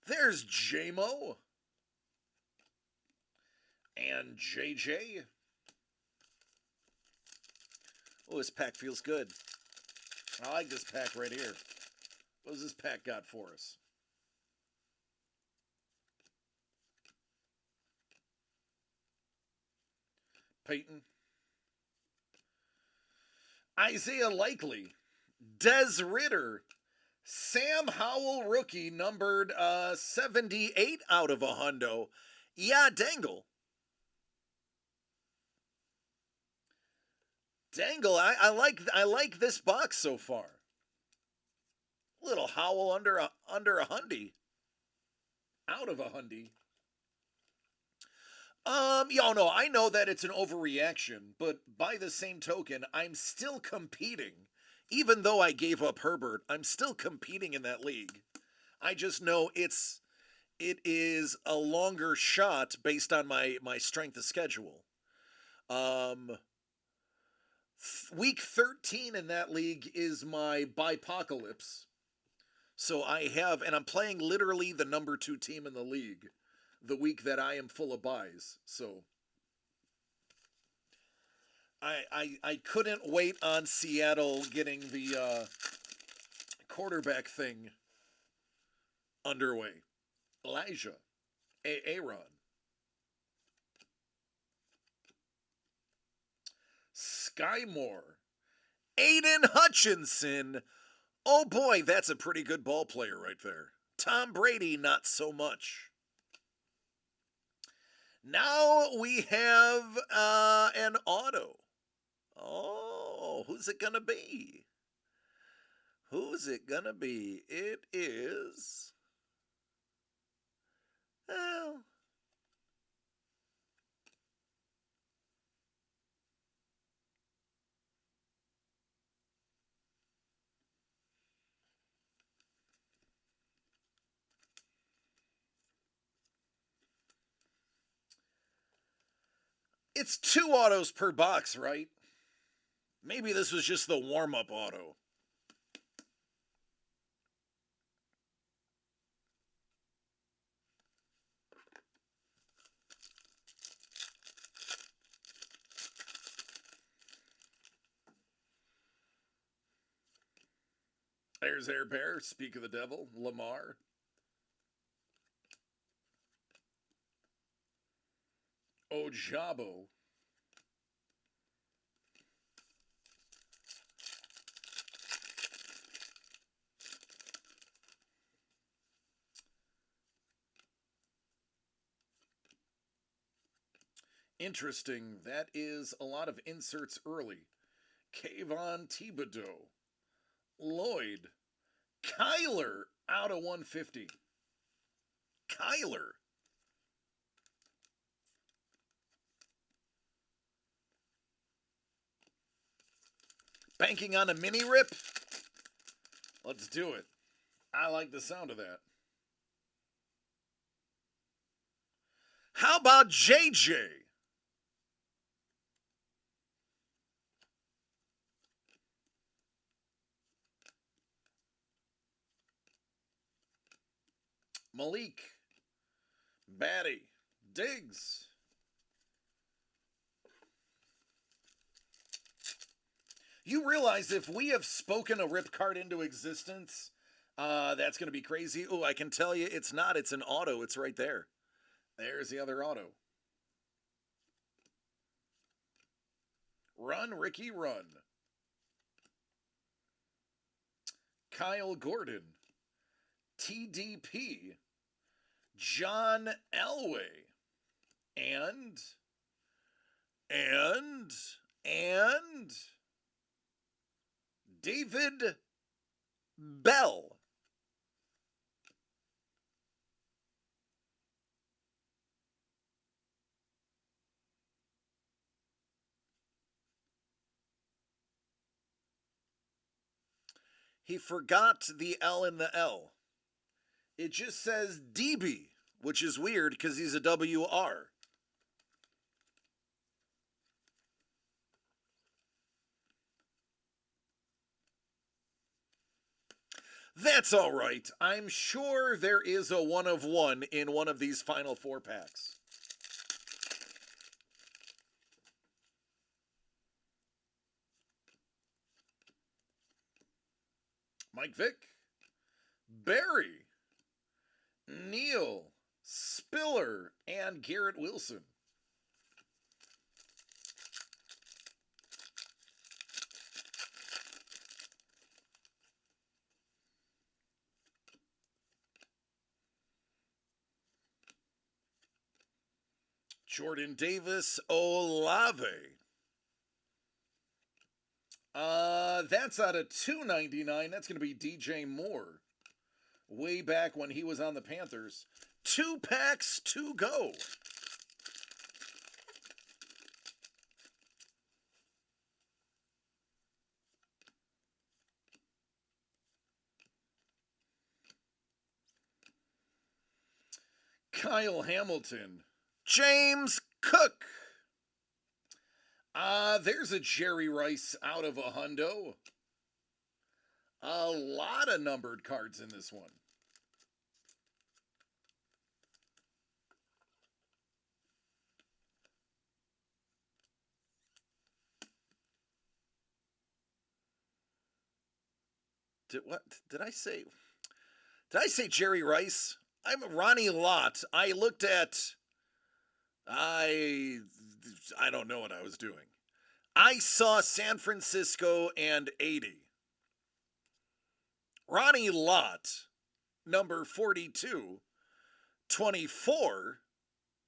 There's JMO. And JJ. Oh, this pack feels good. I like this pack right here. What does this pack got for us? Peyton. Isaiah Likely. Des Ridder. Sam Howell rookie numbered 78 out of 100. Yeah, Dangle. Dangle, I like this box so far. Little howl under a hundy. Out of a hundy. Yeah, no, I know that it's an overreaction, but by the same token, I'm still competing. Even though I gave up Herbert, I'm still competing in that league. I just know it is a longer shot based on my strength of schedule. Um, Week 13 in that league is my bipocalypse. So I have, and I'm playing literally the number 2 team in the league the week that I am full of buys. So I couldn't wait on Seattle getting the quarterback thing underway. Elijah, Aaron, Skymore, Aiden Hutchinson. Oh boy, that's a pretty good ball player right there. Tom Brady, not so much. Now we have an auto. Oh, who's it gonna be? Who's it gonna be? It is. Well, it's 2 autos per box, right? Maybe this was just the warm up auto. There's Air Bear, Speak of the Devil, Lamar. Ojabo. Interesting. That is a lot of inserts early. Kayvon Thibodeau. Lloyd. Kyler out of 150. Kyler. Banking on a mini rip? Let's do it. I like the sound of that. How about JJ? Malik. Batty. Diggs. You realize if we have spoken a rip card into existence, that's going to be crazy. Oh, I can tell you it's not. It's an auto. It's right there. There's the other auto. Run, Ricky, run. Kyle Gordon. TDP. John Elway. And, and, and David Bell. He forgot the L in the L. It just says DB, which is weird because he's a WR. That's all right. I'm sure there is a one of one in one of these final 4 packs. Mike Vick, Barry, Neil, Spiller, and Garrett Wilson. Jordan Davis, Olave. That's out of 299. That's going to be DJ Moore. Way back when he was on the Panthers. 2 packs to go. Kyle Hamilton. James Cook. There's a Jerry Rice out of a hundo. A lot of numbered cards in this one. Did I say? Did I say Jerry Rice? I'm Ronnie Lott. I looked at. I don't know what I was doing. I saw San Francisco and 80. Ronnie Lott, number 42, 24,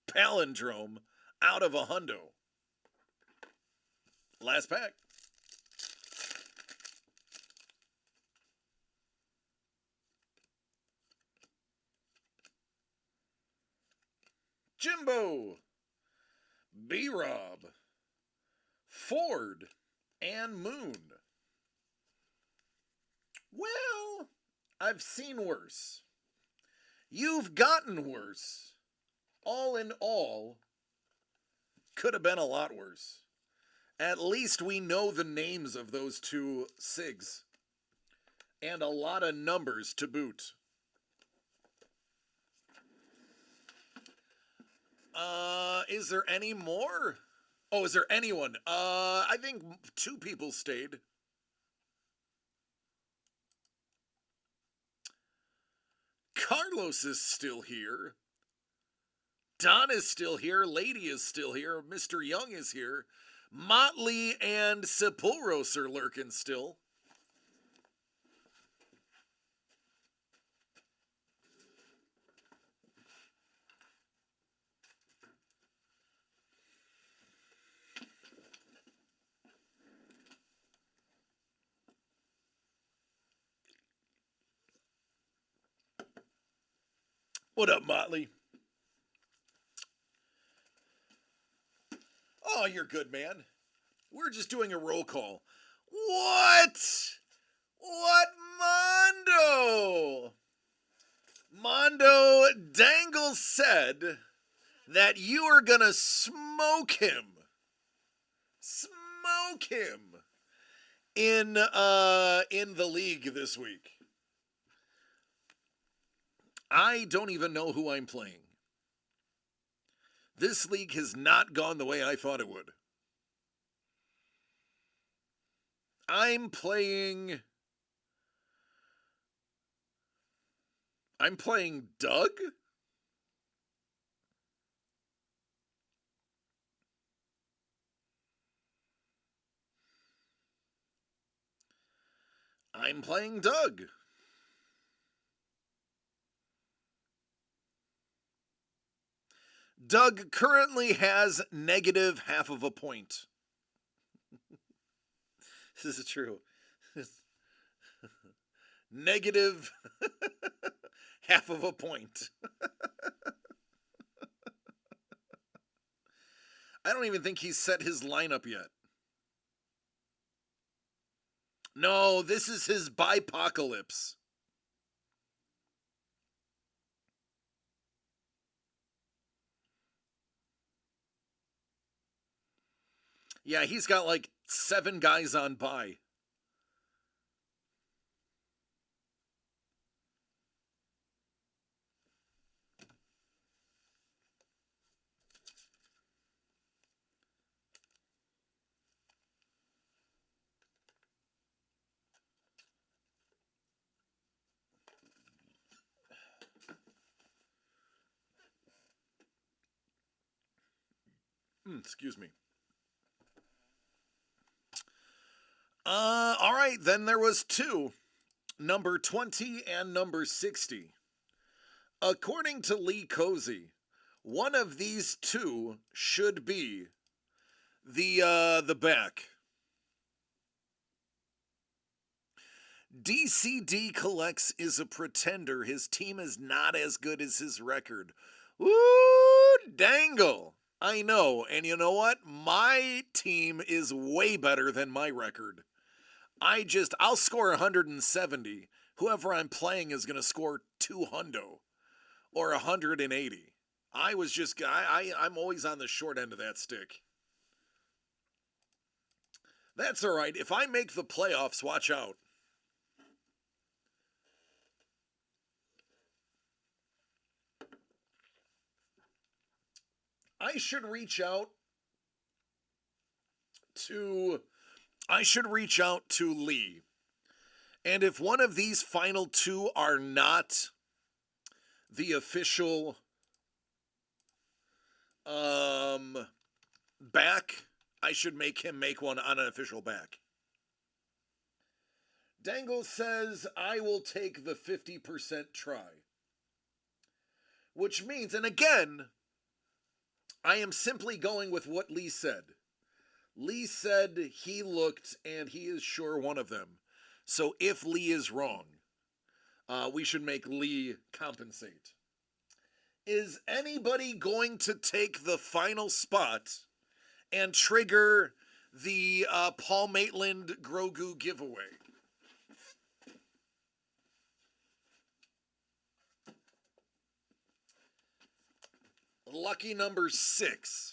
palindrome, out of a hundo. Last pack. Jimbo, B-Rob, Ford, and Moon. Well, I've seen worse. You've gotten worse. All in all, could have been a lot worse. At least we know the names of those 2 SIGs. And a lot of numbers to boot. Is there any more? Oh, is there anyone? I think 2 people stayed. Carlos is still here. Don is still here. Lady is still here. Mr. Young is here. Motley and Sepulros are lurking still. What up, Motley? Oh, you're good, man. We're just doing a roll call. What? What, Mondo? Mondo Dangle said that you are gonna smoke him. Smoke him in the league this week. I don't even know who I'm playing. This league has not gone the way I thought it would. I'm playing Doug? I'm playing Doug. Doug currently has negative half of a point. This is true. Negative half of a point. I don't even think he's set his lineup yet. No, this is his bipocalypse. Yeah, he's got like 7 guys on bye. Excuse me. All right, then there was 2. Number 20 and number 60. According to Lee Cozy, one of these 2 should be the back. DCD Collects is a pretender. His team is not as good as his record. Ooh, dangle. I know. And you know what? My team is way better than my record. I'll score 170. Whoever I'm playing is going to score 200 or 180. I'm always on the short end of that stick. That's all right. If I make the playoffs, watch out. I should reach out to Lee. And if one of these final two are not the official back, I should make him make one on an official back. Dangle says, I will take the 50% try. Which means, and again, I am simply going with what Lee said. Lee said he looked and he is sure one of them. So if Lee is wrong, we should make Lee compensate. Is anybody going to take the final spot and trigger the Paul Maitland Grogu giveaway? Lucky number 6.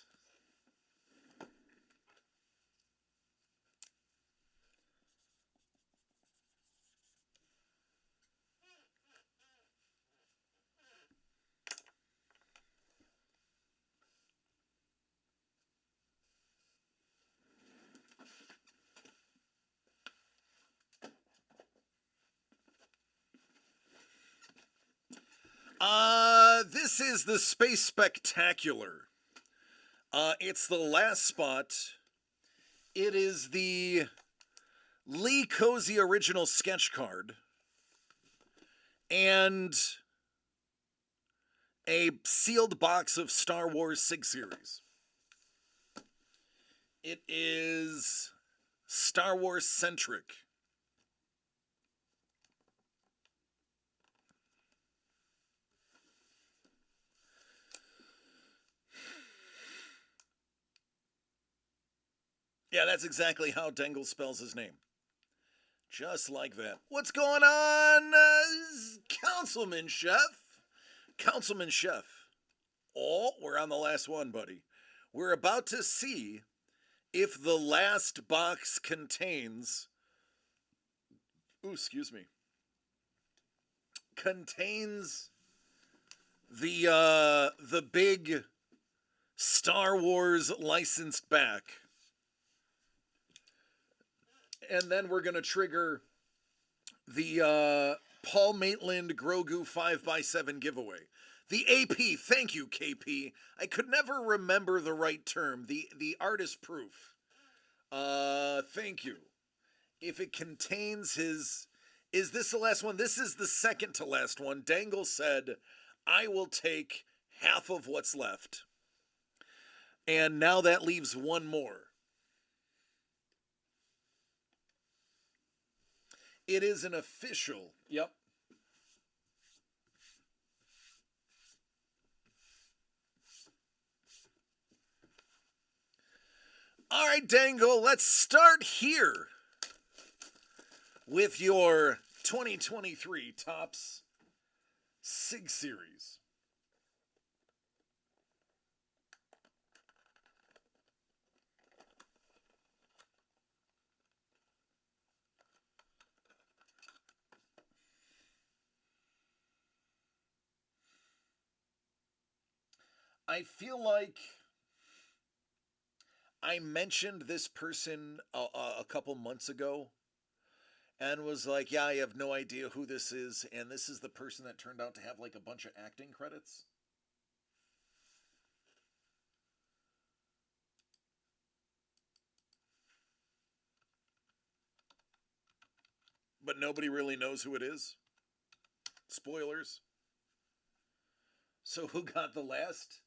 This is the Space Spectacular. It's the last spot. It is the Lee Cozy original sketch card and a sealed box of Star Wars SIG series. It is Star Wars centric. Yeah, that's exactly how Dangle spells his name. Just like that. What's going on, Councilman Chef? Councilman Chef. Oh, we're on the last one, buddy. We're about to see if the last box contains... Ooh, excuse me. Contains the big Star Wars licensed back. And then we're going to trigger the Paul Maitland Grogu 5x7 giveaway. The AP, thank you, KP. I could never remember the right term. The artist proof. Thank you. If it contains his... Is this the last one? This is the second to last one. Dangle said, I will take half of what's left. And now that leaves one more. It is an official. Yep. All right, Dangle, let's start here with your 2023 Topps SIG Series. I feel like I mentioned this person a couple months ago and was like, yeah, I have no idea who this is. And this is the person that turned out to have like a bunch of acting credits. But nobody really knows who it is. Spoilers. So who got the last?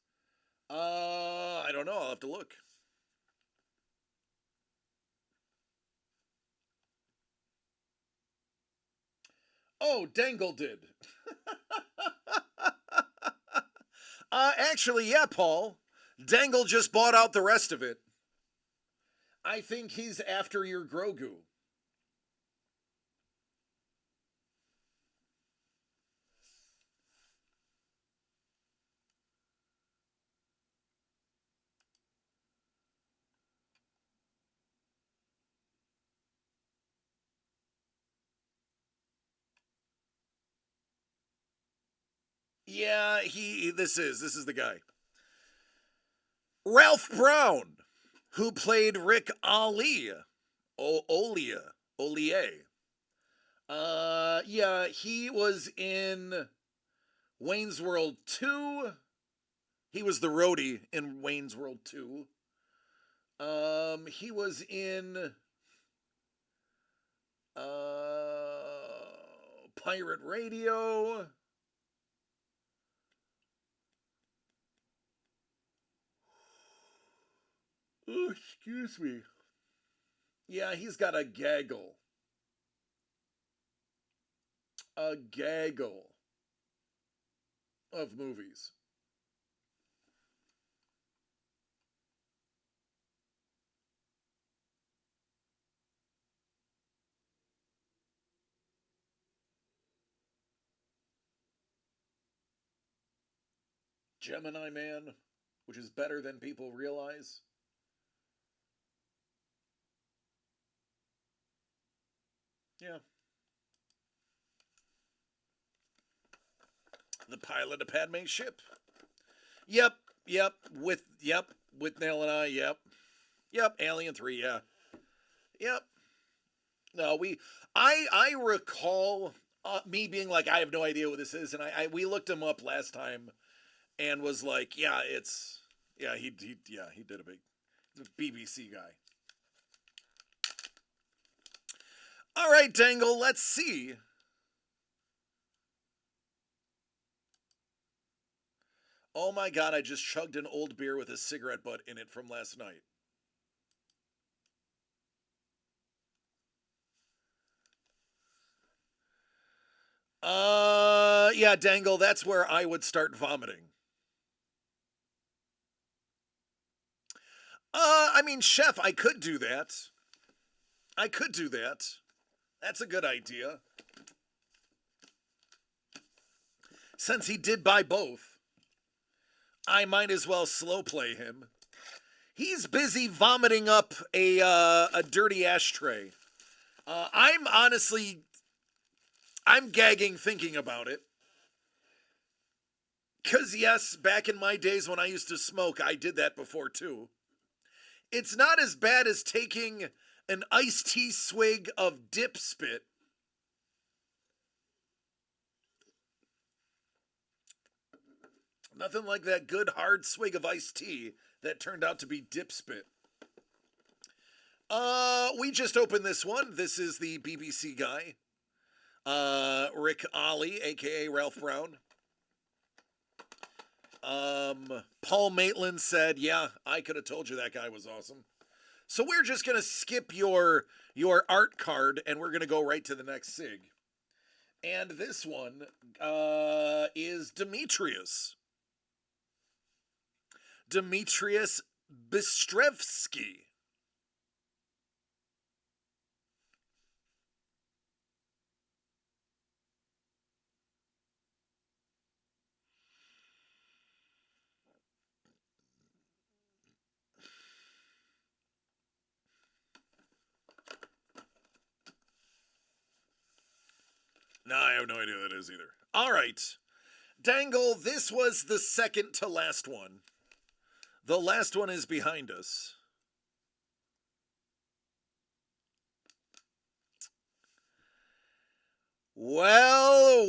I don't know. I'll have to look. Oh, Dangle did. Actually, yeah, Paul. Dangle just bought out the rest of it. I think he's after your Grogu. Yeah, this is the guy. Ralph Brown, who played Rick Ali. Olia. Olie. Yeah, he was in Wayne's World 2. He was the roadie in Wayne's World 2. He was in Pirate Radio. Oh, excuse me. Yeah, he's got a gaggle. A gaggle of movies. Gemini Man, which is better than people realize. Yeah. The pilot of Padme's ship. Yep, with Nail and I, Yep, Alien 3, yeah. Yep. No, I recall me being like, I have no idea what this is, and we looked him up last time and was like, yeah, he did a big BBC guy. All right, Dangle, let's see. Oh my god, I just chugged an old beer with a cigarette butt in it from last night. Yeah, Dangle, that's where I would start vomiting. I mean, Chef, I could do that. I could do that. That's a good idea. Since he did buy both, I might as well slow play him. He's busy vomiting up a dirty ashtray. I'm honestly, I'm gagging thinking about it. Because, yes, back in my days when I used to smoke, I did that before too. It's not as bad as taking an iced tea swig of dip spit. Nothing like that good hard swig of iced tea that turned out to be dip spit. We just opened this one. This is the BBC guy. Rick Ollie, aka Ralph Brown. Paul Maitland said, yeah, I could have told you that guy was awesome. So we're just gonna skip your art card and we're gonna go right to the next SIG. And this one is Demetrius. Demetrius Bistrevsky. No, I have no idea who that is either. All right. Dangle, this was the second to last one. The last one is behind us. Well.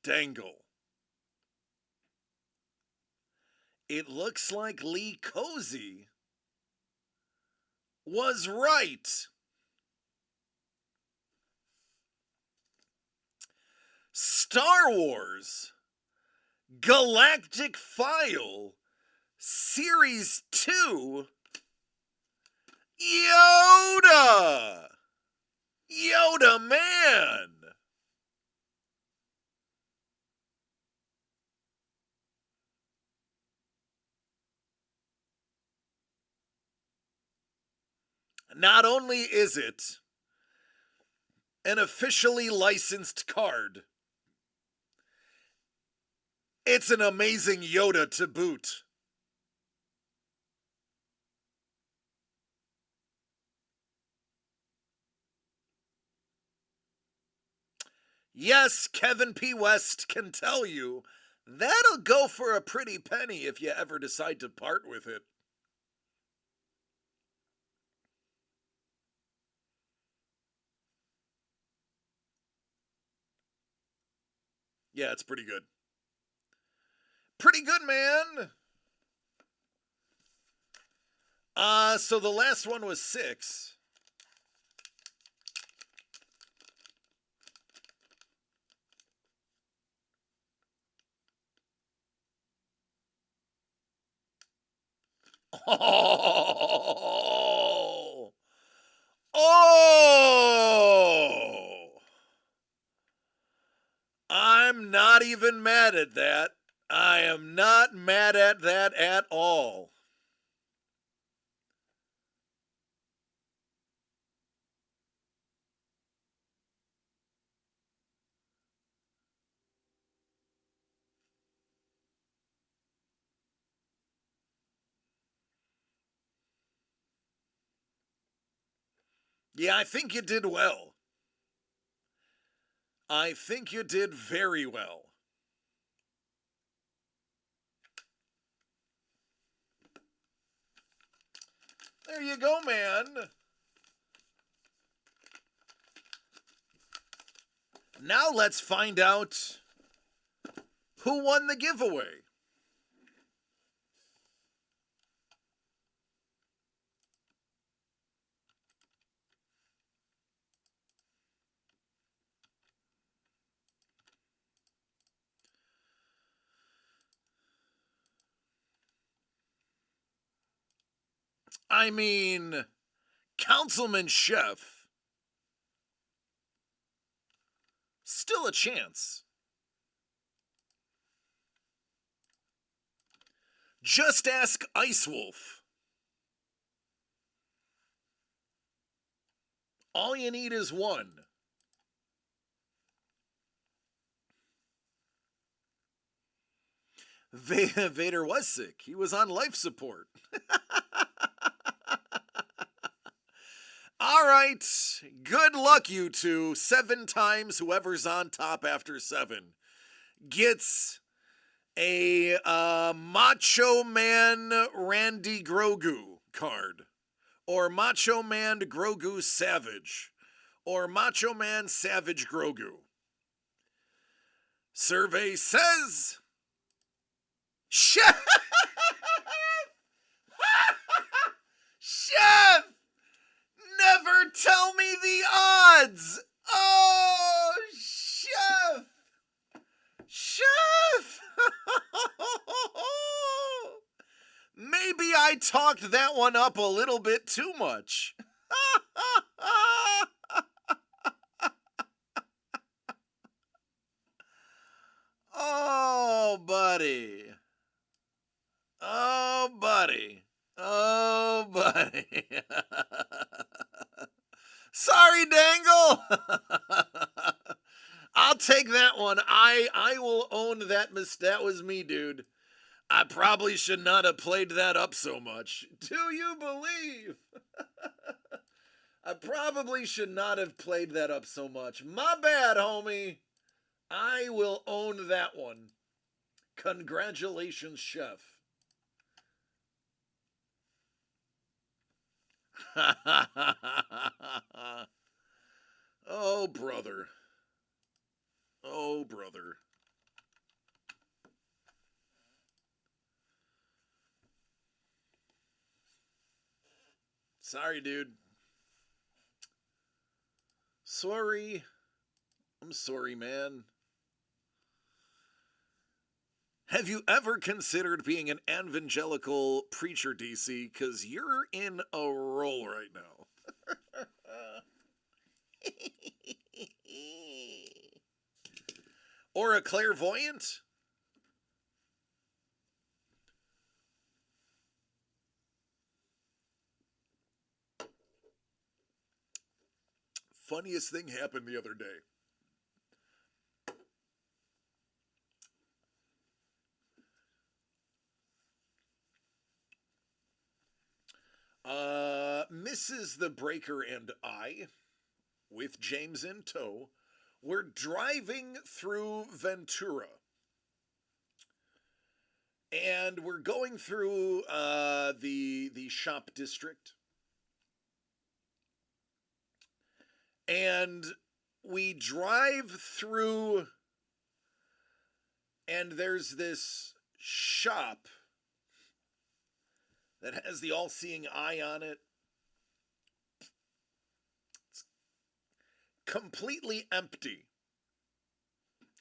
Dangle. It looks like Lee Cozy was right. Star Wars Galactic File Series 2. Yoda! Yoda man! Not only is it an officially licensed card, it's an amazing Yoda to boot. Yes, Kevin P. West can tell you that'll go for a pretty penny if you ever decide to part with it. Yeah, it's pretty good. Pretty good, man. So the last one was 6. Oh! Oh! I'm not even mad at that. I am not mad at that at all. Yeah, I think you did well. I think you did very well. There you go, man. Now let's find out who won the giveaway. I mean, Councilman Chef. Still a chance. Just ask Ice Wolf. All you need is one. Vader was sick. He was on life support. All right. Good luck, you two. 7 times whoever's on top after 7 gets a Macho Man Randy Grogu card, or Macho Man Grogu Savage, or Macho Man Savage Grogu. Survey says Chef! Chef! Never tell me the odds! Oh, Chef! Chef! Maybe I talked that one up a little bit too much. Oh, buddy. Oh, buddy. Oh, buddy. Sorry, Dangle. I'll take that one. I will own that that was me, dude. I probably should not have played that up so much. Do you believe? I probably should not have played that up so much. My bad, homie. I will own that one. Congratulations, Chef. Oh, brother. Oh, brother. Sorry, dude. Sorry. I'm sorry, man. Have you ever considered being an evangelical preacher, DC? Because you're in a roll right now. Or a clairvoyant? Funniest thing happened the other day. Mrs. the Breaker and I, with James in tow, were driving through Ventura. And we're going through the shop district. And we drive through, and there's this shop that has the all-seeing eye on it. It's completely empty.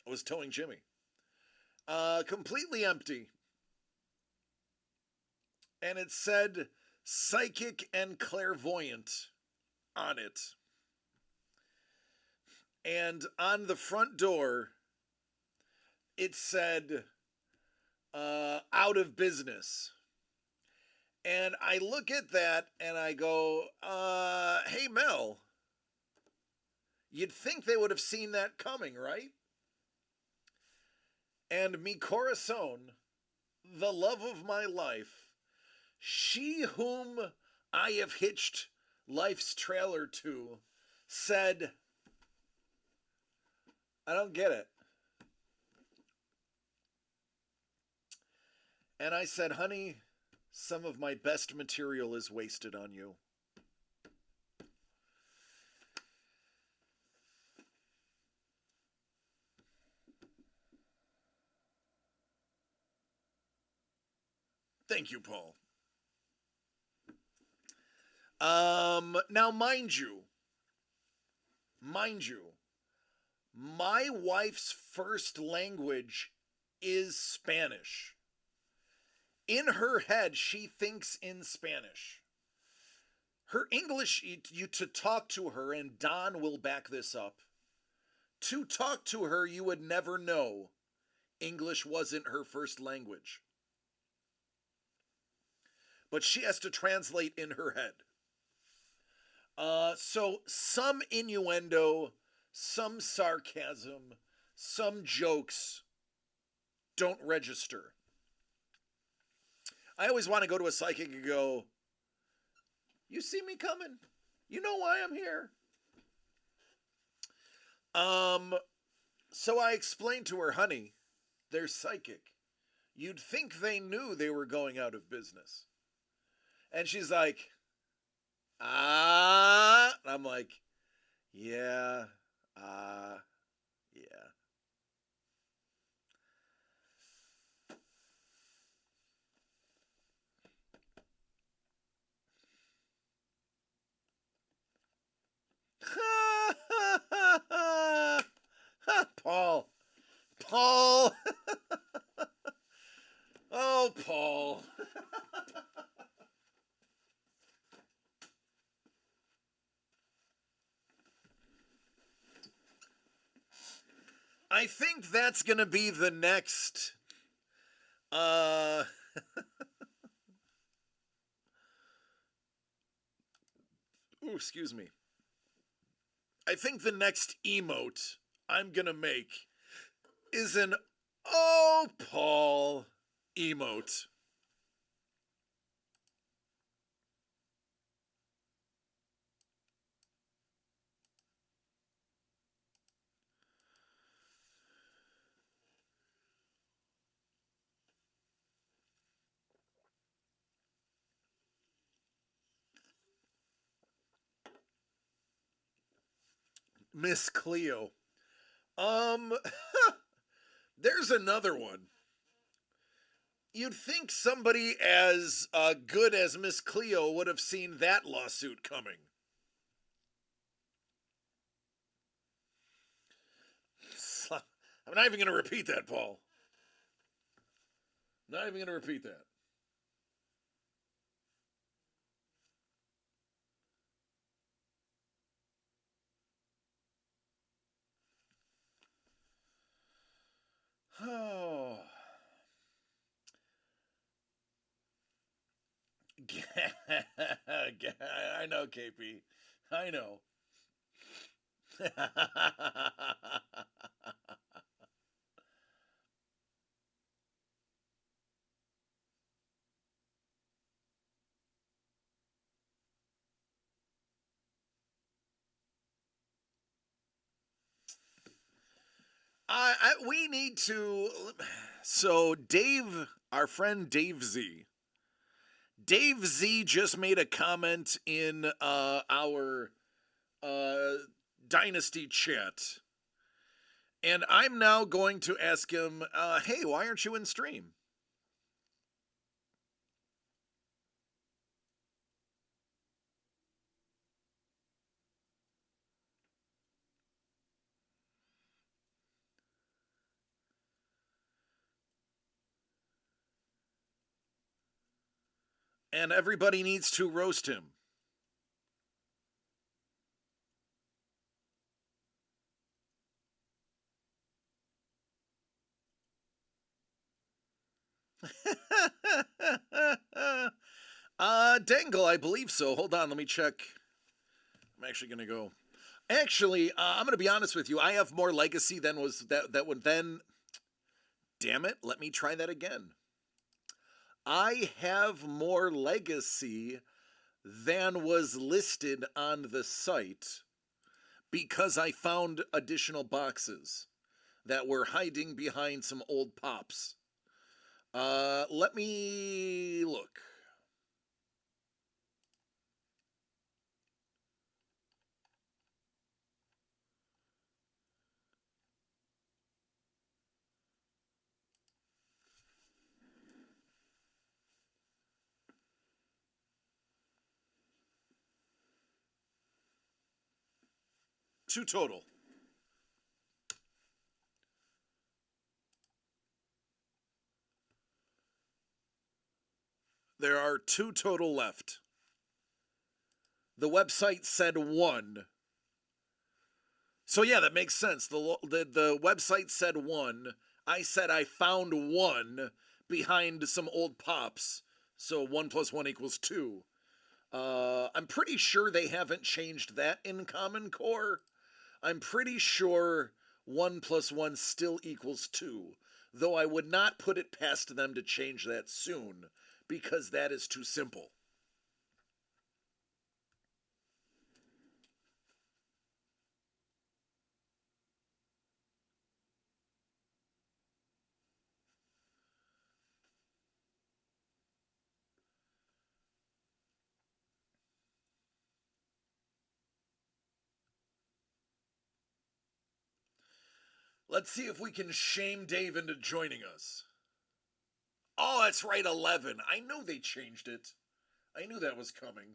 I was towing Jimmy. Completely empty. And it said psychic and clairvoyant on it. And on the front door, it said out of business. And I look at that and I go, hey, Mel, you'd think they would have seen that coming, right? And mi corazon, the love of my life, she whom I have hitched life's trailer to, said, I don't get it. And I said, honey, some of my best material is wasted on you. Thank you, Paul. Now, mind you, my wife's first language is Spanish. In her head, she thinks in Spanish. Her English, you to talk to her, and Don will back this up, to talk to her, you would never know English wasn't her first language. But she has to translate in her head. So some innuendo, some sarcasm, some jokes don't register. I always want to go to a psychic and go, you see me coming? You know why I'm here? So I explained to her, honey, they're psychic. You'd think they knew they were going out of business. And she's like, and I'm like, yeah, yeah. Paul. Oh, Paul. I think that's going to be the next ooh, excuse me. I think the next emote I'm going to make is an oh, Paul emote. Miss Cleo. There's another one. You'd think somebody as good as Miss Cleo would have seen that lawsuit coming. I'm not even going to repeat that, Paul. Not even going to repeat that. Oh. I know, KP. I know. We need to. So, Dave, our friend Dave Z. Dave Z just made a comment in our uh, Dynasty chat. And I'm now going to ask him, hey, why aren't you in stream? And everybody needs to roast him. Dangle, I believe so. Hold on, let me check. I'm actually gonna go. Actually, I'm gonna be honest with you. I have more legacy than was that would then. Damn it! Let me try that again. I have more legacy than was listed on the site because I found additional boxes that were hiding behind some old pops. Let me look. Two total. There are two total left. The website said one. So yeah, that makes sense. The website said one. I said I found one behind some old pops. So 1 + 1 = 2. I'm pretty sure they haven't changed that in Common Core. I'm pretty sure 1 + 1 still equals 2. Though I would not put it past them to change that soon, because that is too simple. Let's see if we can shame Dave into joining us. Oh, that's right, 11. I know they changed it. I knew that was coming.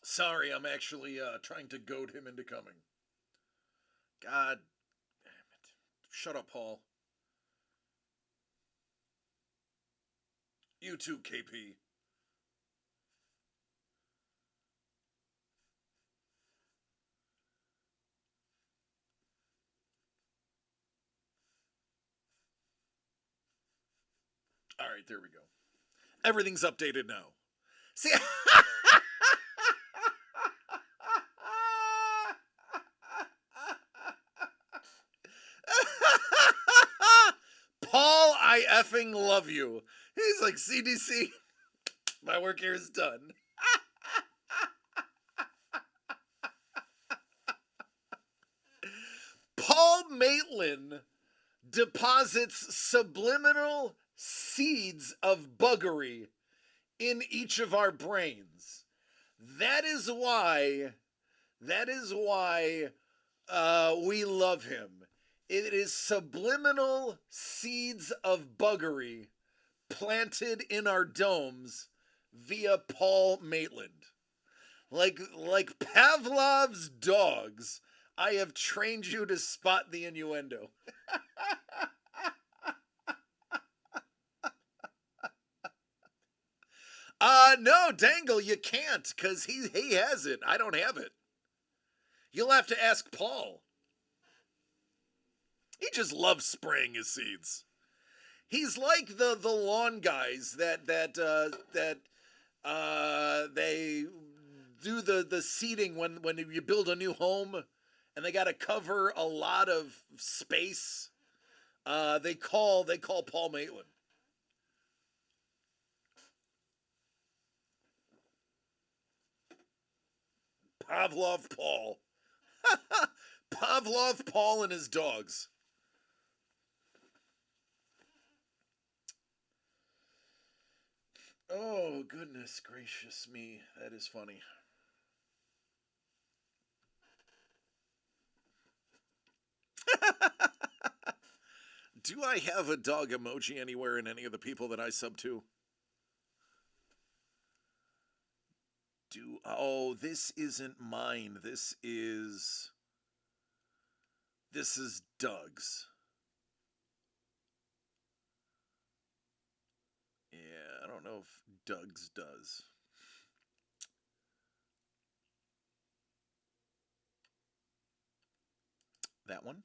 Sorry, I'm actually trying to goad him into coming. God damn it. Shut up, Paul. You too, KP. All right, there we go. Everything's updated now. See, Paul, I effing love you. He's like, CDC, my work here is done. Paul Maitland deposits subliminal seeds of buggery in each of our brains. That is why, that is why we love him. It is subliminal seeds of buggery planted in our domes via Paul Maitland. Like Pavlov's dogs, I have trained you to spot the innuendo. No, Dangle, you can't, because he has it. I don't have it. You'll have to ask Paul. He just loves spraying his seeds. He's like the lawn guys that they do the seeding when you build a new home and they got to cover a lot of space. They call Paul Maitland. Pavlov Paul. Pavlov Paul and his dogs. Oh, goodness gracious me. That is funny. Do I have a dog emoji anywhere in any of the people that I sub to? Oh, this isn't mine. This is Doug's. Yeah, I don't know if Doug's does. That one?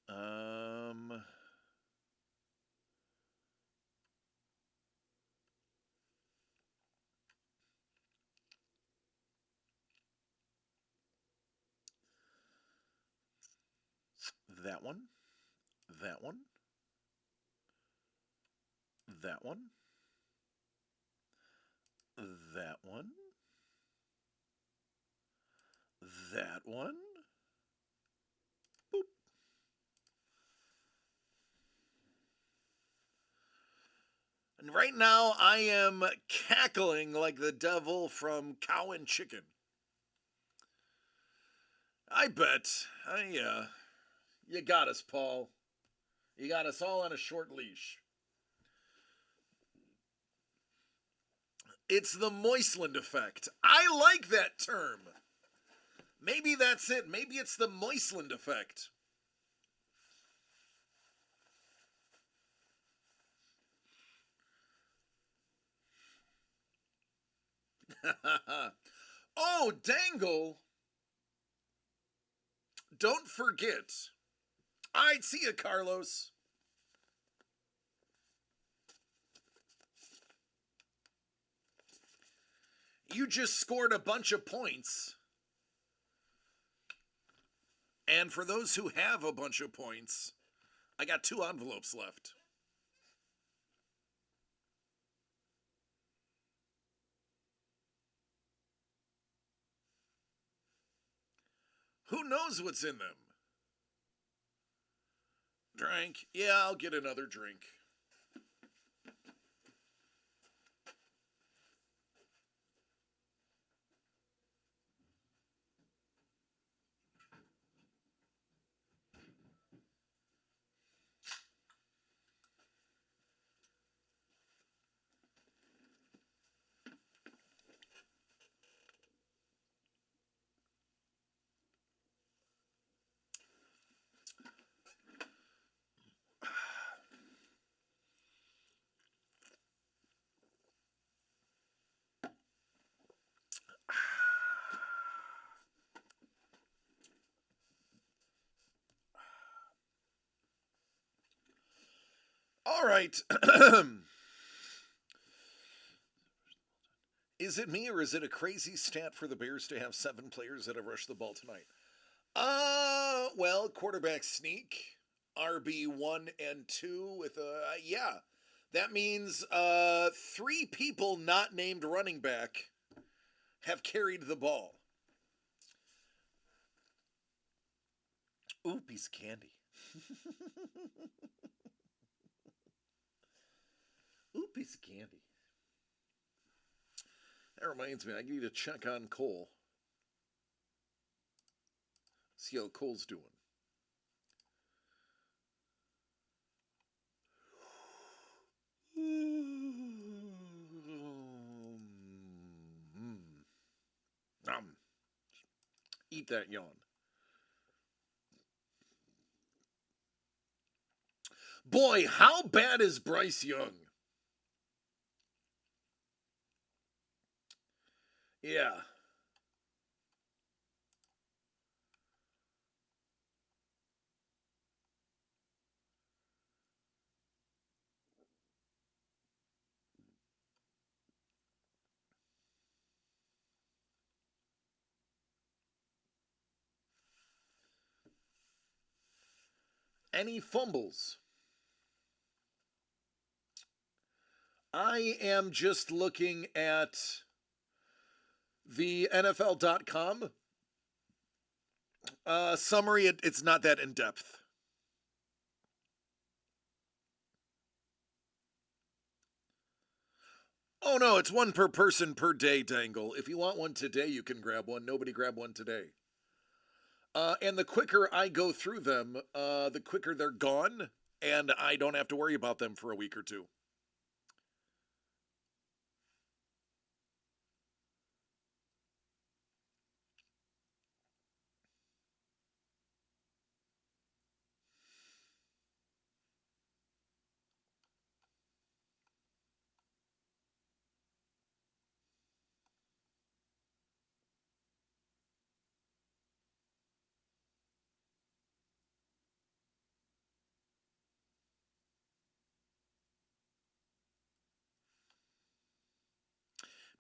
Um that one? That one? That one? That one? That one? Boop. And right now I am cackling like the devil from Cow and Chicken. I bet. You got us, Paul. You got us all on a short leash. It's the Moisland effect. I like that term. Maybe that's it. Maybe it's the Moisland effect. Oh, Dangle. Don't forget. I'd see you, Carlos. You just scored a bunch of points. And for those who have a bunch of points, I got 2 envelopes left. Who knows what's in them? Drink. Yeah, I'll get another drink. All right. Is it me or is it a crazy stat for the Bears to have 7 players that have rushed the ball tonight? Well, quarterback sneak, RB 1 and 2 with yeah. That means 3 people not named running back have carried the ball. Ooh, piece of candy. Ooh, piece of candy. That reminds me, I need to check on Cole. See how Cole's doing. Eat that yawn. Boy, how bad is Bryce Young? Yeah. Any fumbles? I am just looking at the NFL.com summary. It's not that in depth. Oh no, it's one per person per day, Dangle. If you want one today, you can grab one. Nobody grab one today. And the quicker I go through them, the quicker they're gone, and I don't have to worry about them for a week or two.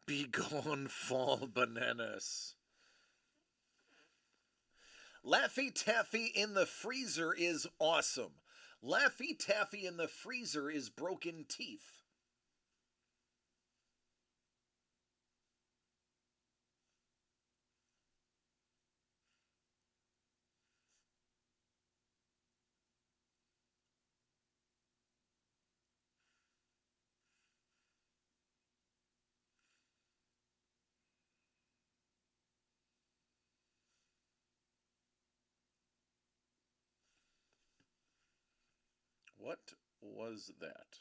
Be gone, fall bananas. Laffy Taffy in the freezer is awesome. Laffy Taffy in the freezer is broken teeth. What was that?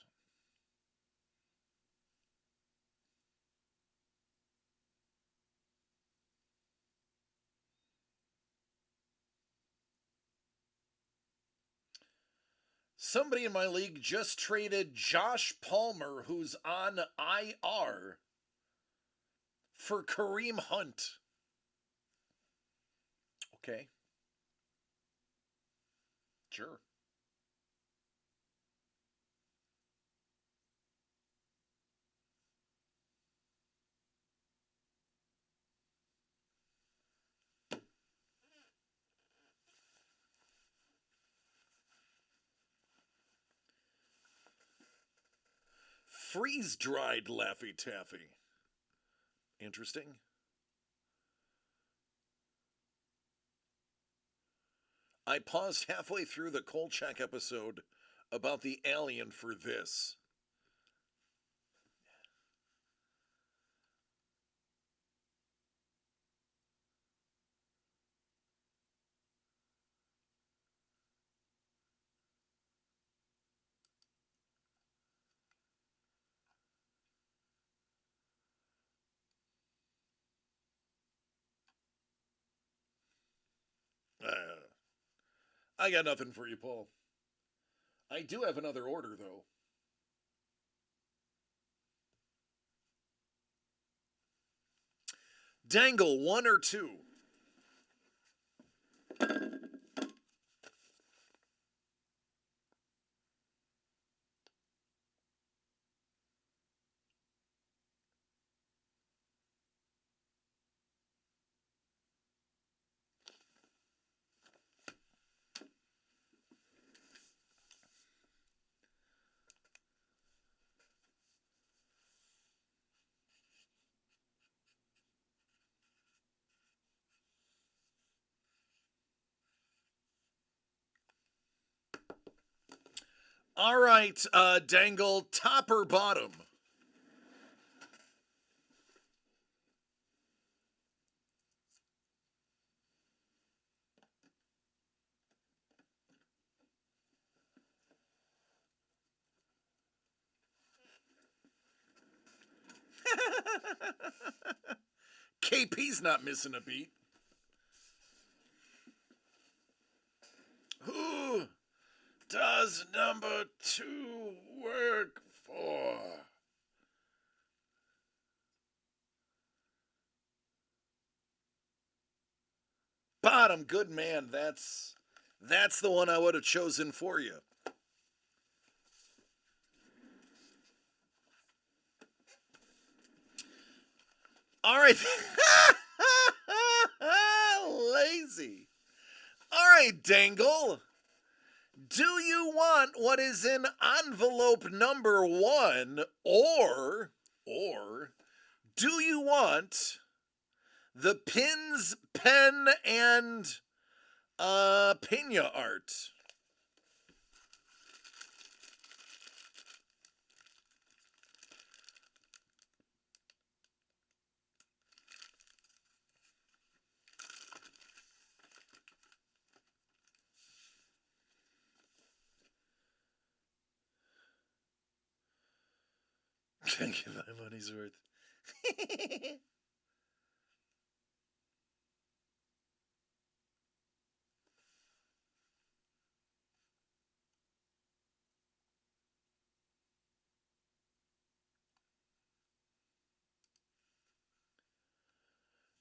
Somebody in my league just traded Josh Palmer, who's on IR, for Kareem Hunt. Okay. Sure. Freeze dried Laffy Taffy. Interesting. I paused halfway through the Kolchak episode about the alien for this. I got nothing for you, Paul. I do have another order, though. Dangle, one or two? All right, Dangle, top or bottom? KP's not missing a beat. Who does number 2 work for? Bottom, good man. That's the one I would have chosen for you. All right. Lazy. All right, Dangle. Do you want what is in envelope number 1 or do you want the pins, pen, and pina art? Can't get my money's worth.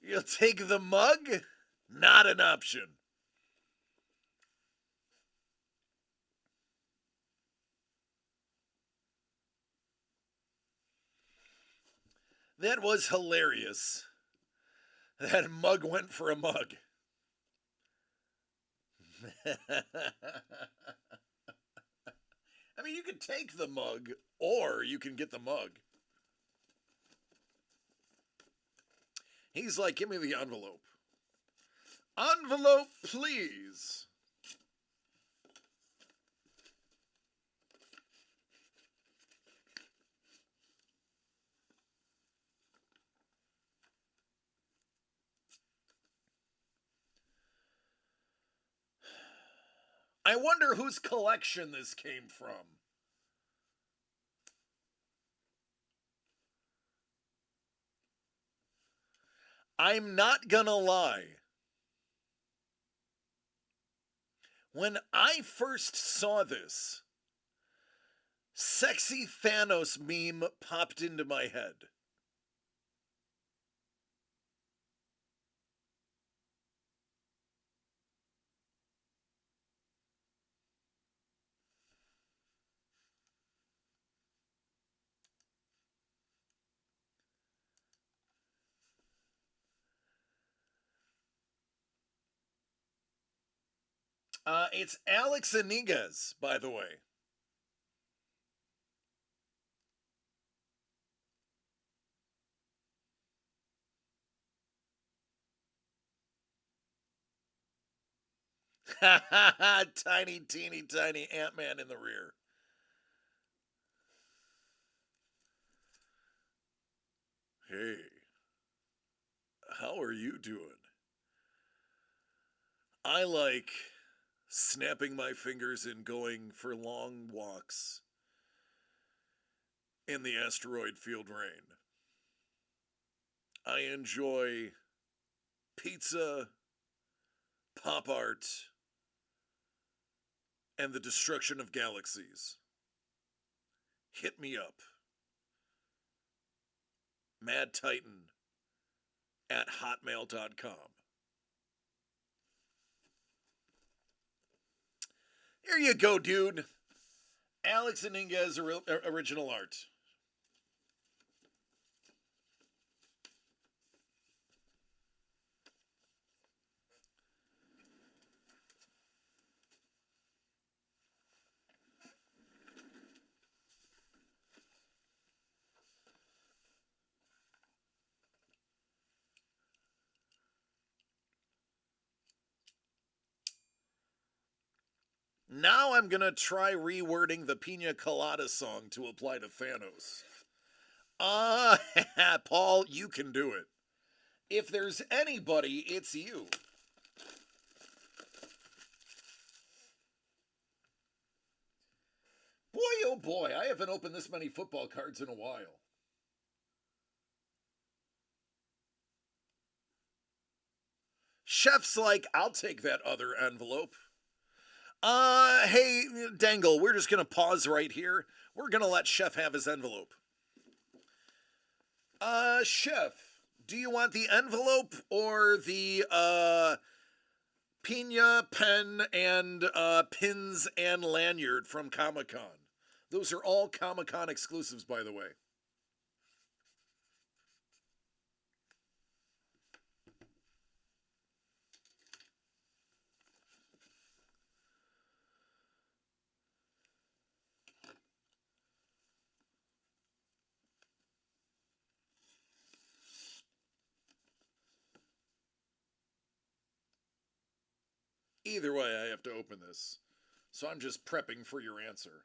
You'll take the mug? Not an option. That was hilarious. That mug went for a mug. I mean, you can take the mug, or you can get the mug. He's like, give me the envelope. Envelope, please. I wonder whose collection this came from. I'm not gonna lie. When I first saw this, sexy Thanos meme popped into my head. It's Alex Iniguez, by the way. Tiny, teeny, tiny Ant-Man in the rear. Hey, how are you doing? I like snapping my fingers and going for long walks in the asteroid field rain. I enjoy pizza, pop art, and the destruction of galaxies. Hit me up. MadTitan at hotmail.com. Here you go, dude. Alex Iniguez original art. Now I'm gonna try rewording the Pina Colada song to apply to Thanos. Paul, you can do it. If there's anybody, it's you. Boy, oh boy, I haven't opened this many football cards in a while. Chef's like, I'll take that other envelope. Hey, Dangle, we're just gonna pause right here. We're gonna let Chef have his envelope. Chef, do you want the envelope or the, Pina, pen, and, pins and lanyard from Comic Con? Those are all Comic Con exclusives, by the way. Either way, I have to open this. So I'm just prepping for your answer.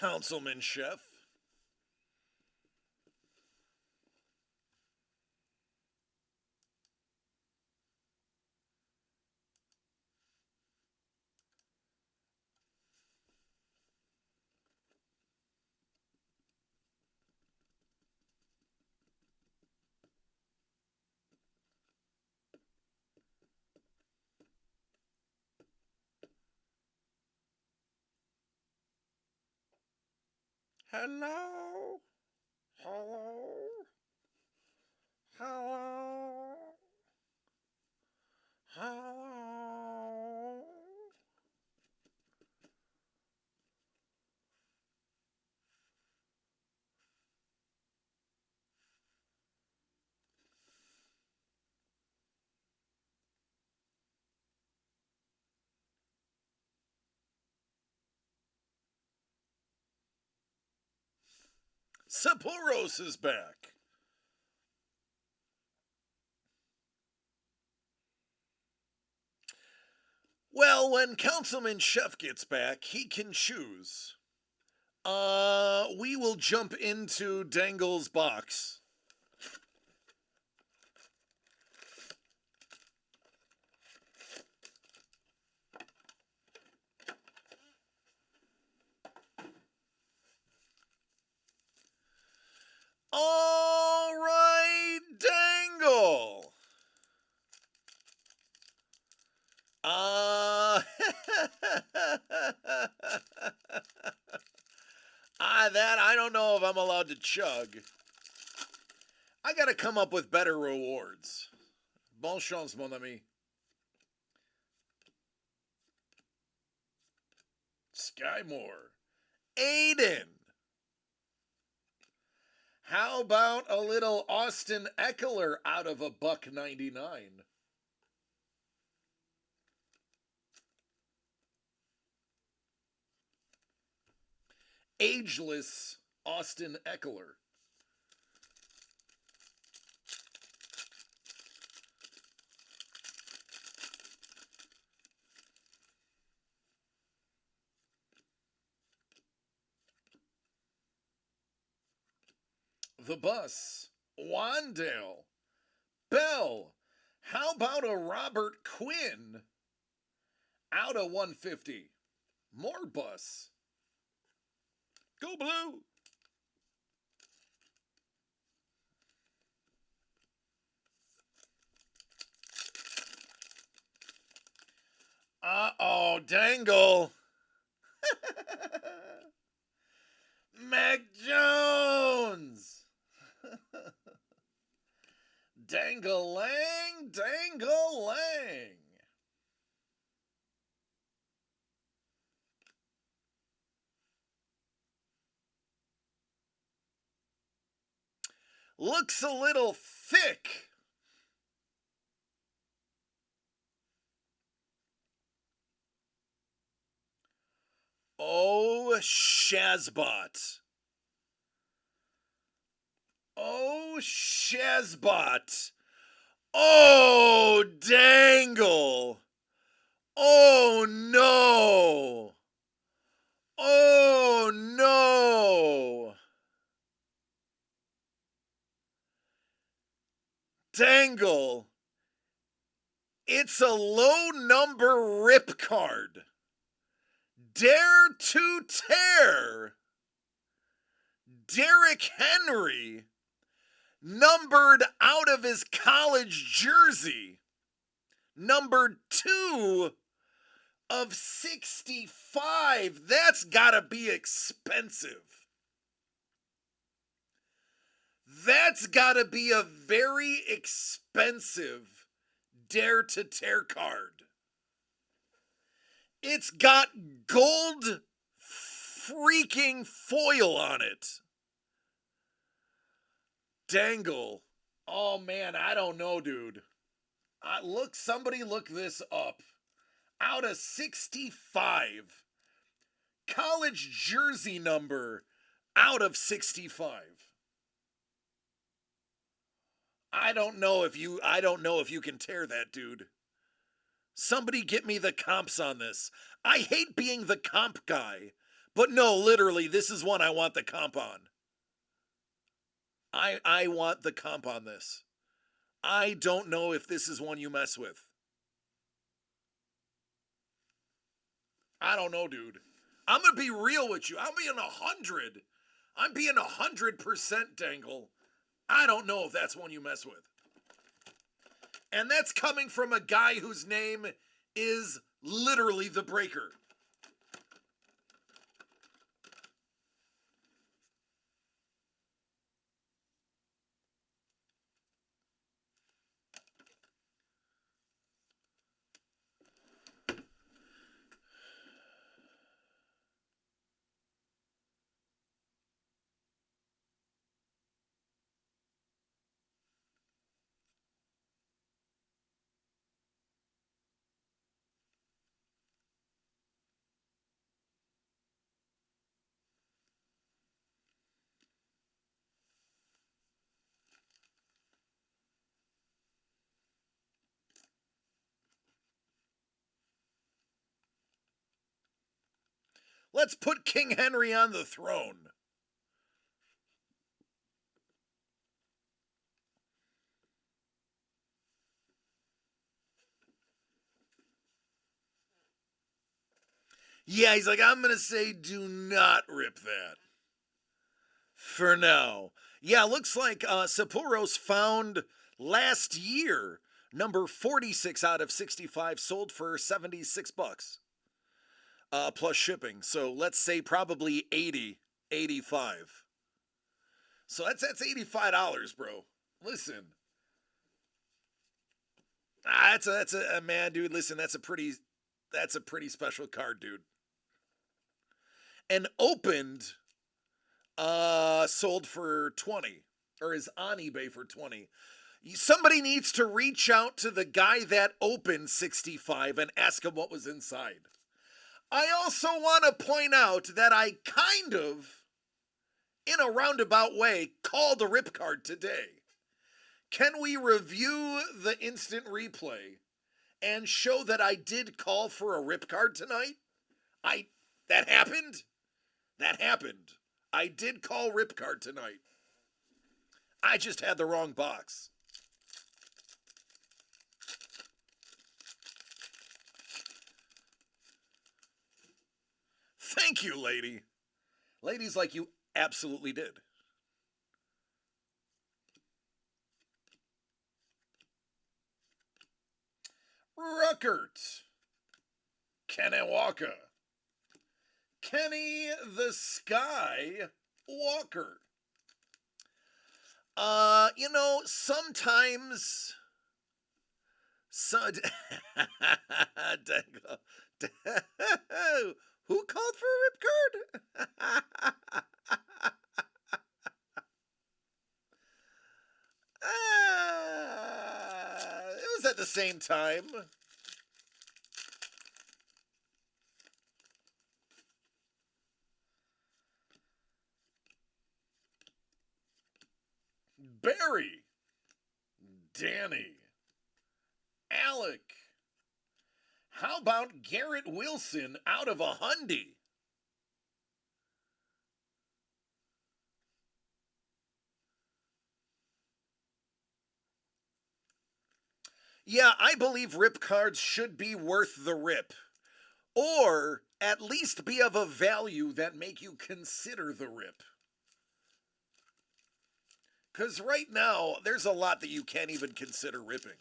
Councilman Chef. Hello? Hello? Hello? Hello? Sapporo's is back. Well, when Councilman Chef gets back, he can choose. We will jump into Dangle's box. All right, Dangle. Uh, that I don't know if I'm allowed to chug. I gotta come up with better rewards. Bon chance, mon ami. Skymore. Aiden. How about a little Austin Eckler out of a $1.99? Ageless Austin Eckler. The Bus. Wandale. Bell. How about a Robert Quinn out of 150? More Bus. Go Blue. Uh-oh, Dangle. Mac Jones. Dang-a-lang, dang-a-lang. Looks a little thick. Oh, Shazbot. Oh, Shazbot. Oh, Dangle. Oh, no. Oh, no. Dangle. It's a low number rip card. Dare to tear. Derrick Henry. Numbered out of his college jersey. Number 2 of 65. That's gotta be expensive. That's gotta be a very expensive Dare to Tear card. It's got gold freaking foil on it. Dangle. Oh man, I don't know, dude. Somebody look this up. Out of 65. College jersey number out of 65. I don't know if you can tear that, dude. Somebody get me the comps on this. I hate being the comp guy, but no, literally, this is one I want the comp on. I want the comp on this. I don't know if this is one you mess with. I don't know, dude. I'm gonna be real with you. I'm being 100. I'm being 100% Dangle. I don't know if that's one you mess with. And that's coming from a guy whose name is literally the Breaker. Let's put King Henry on the throne. Yeah, he's like, I'm going to say do not rip that. For now. Yeah, looks like Sapouros found last year number 46 out of 65 sold for 76 bucks. Plus shipping. So let's say probably 80, 85. So that's $85, bro. Listen. That's a man, dude. Listen, that's a pretty special card, dude. And opened sold for 20 or is on eBay for 20. Somebody needs to reach out to the guy that opened 65 and ask him what was inside. I also want to point out that I kind of, in a roundabout way, called a rip card today. Can we review the instant replay and show that I did call for a rip card tonight? That happened? That happened. I did call rip card tonight. I just had the wrong box. Thank you, lady. Ladies like you absolutely did. Ruckert. Kenny Walker. Kenny the Sky Walker. Sometimes so Dangle. Who called for a rip card? It was at the same time. Barry, Danny, Alec. How about Garrett Wilson out of a Hyundai? Yeah, I believe rip cards should be worth the rip, or at least be of a value that make you consider the rip. Because right now, there's a lot that you can't even consider ripping.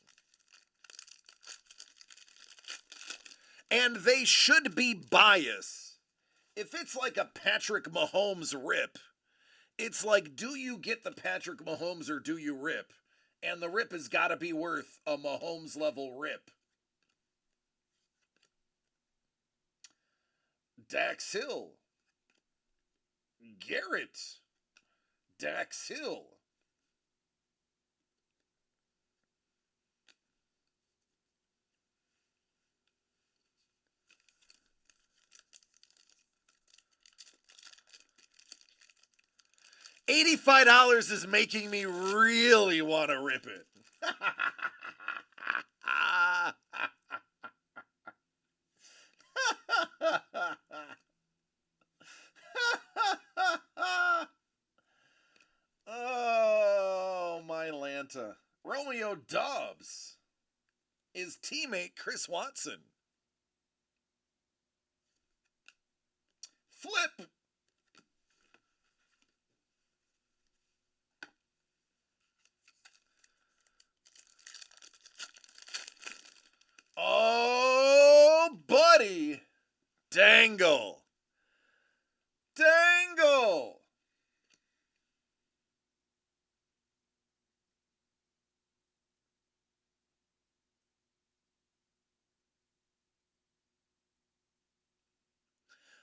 And they should be biased. If it's like a Patrick Mahomes rip, it's like, do you get the Patrick Mahomes or do you rip? And the rip has got to be worth a Mahomes level rip. Dax Hill. Garrett. Dax Hill. $85 is making me really want to rip it. Oh, my Lanta. Romeo Dobbs. His teammate Chris Watson. Flip. Oh, buddy. Dangle. Dangle.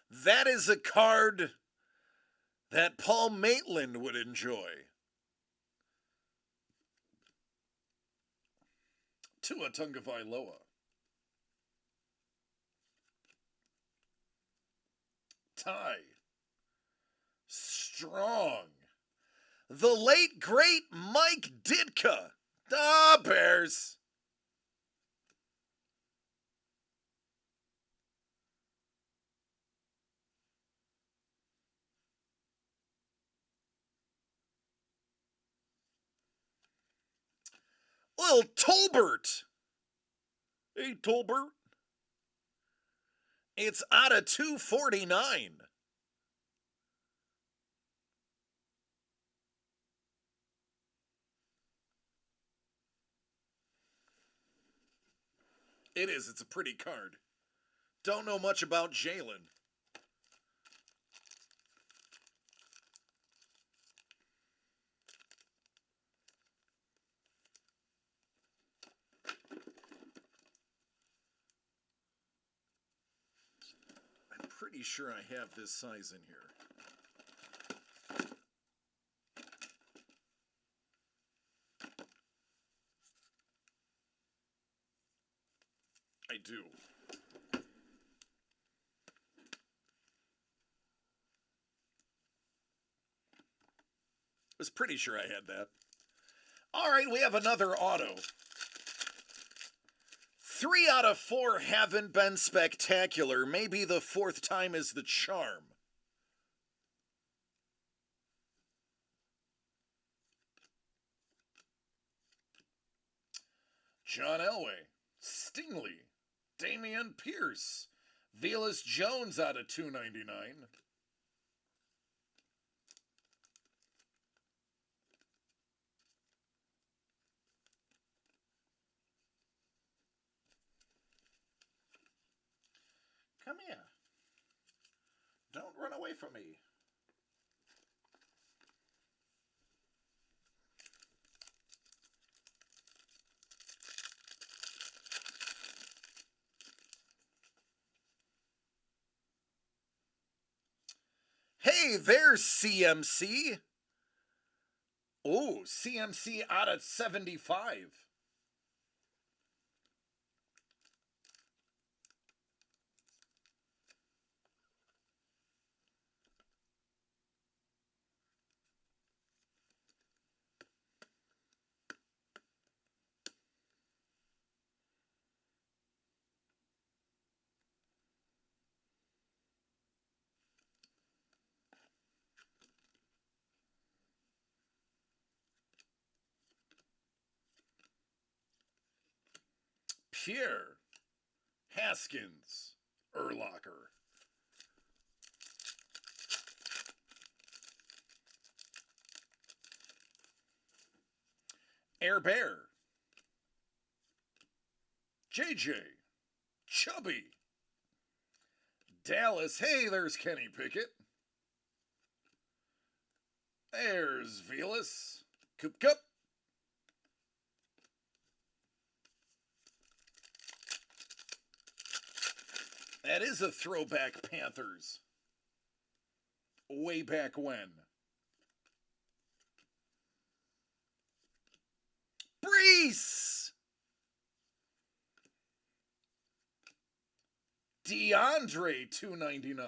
That is a card that Paul Maitland would enjoy. Tua Tagovailoa. Ty. Strong. The late, great Mike Ditka. Ah, Bears. Little Tolbert. Hey, Tolbert. It's out of 249. It is. It's a pretty card. Don't know much about Jalen. I'm pretty sure I have this size in here. I do. Was pretty sure I had that. All right, we have another auto. 3 out of 4 haven't been spectacular. Maybe the 4th time is the charm. John Elway, Stingley, Damian Pierce, Velus Jones out of 299. Come here. Don't run away from me. Hey, there's CMC. Oh, CMC out of 75. Pierre Haskins Urlacher. Air Bear. JJ. Chubby. Dallas. Hey, there's Kenny Pickett. There's Velas. Coop Cup. That is a throwback Panthers. Way back when. Brees! DeAndre 299.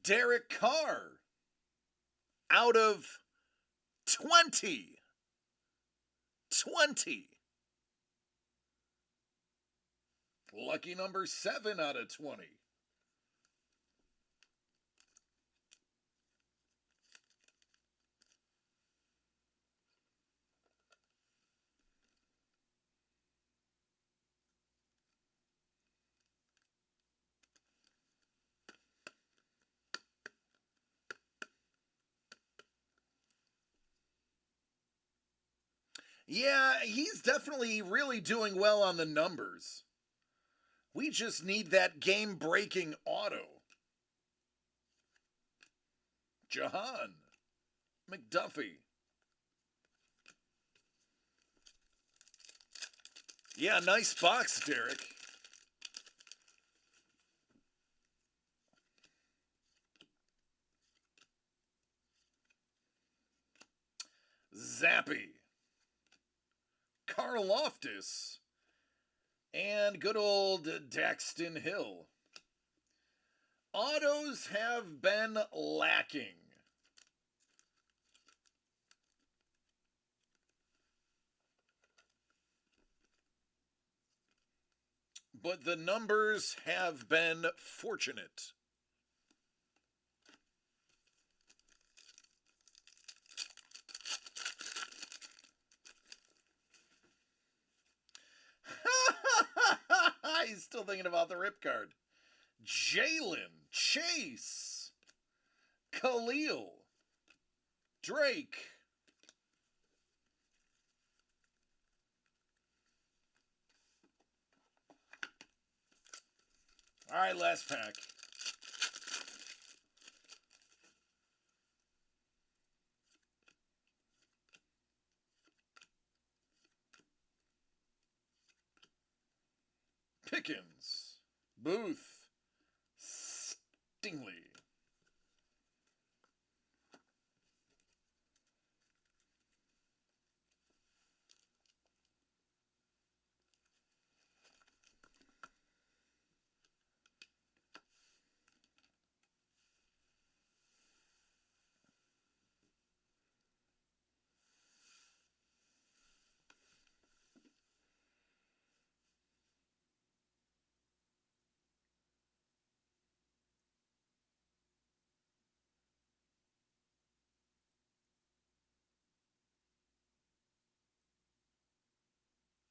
Derek Carr out of 20. 20. Lucky number 7 out of 20. Yeah, he's definitely really doing well on the numbers. We just need that game breaking auto. Jahan McDuffie. Yeah, nice box, Derek. Zappy. Carl Loftus. And good old Daxton Hill. Autos have been lacking. But the numbers have been fortunate. He's still thinking about the rip card. Jalen, Chase, Khalil, Drake. All right, last pack. Pickens, Booth, Stingley.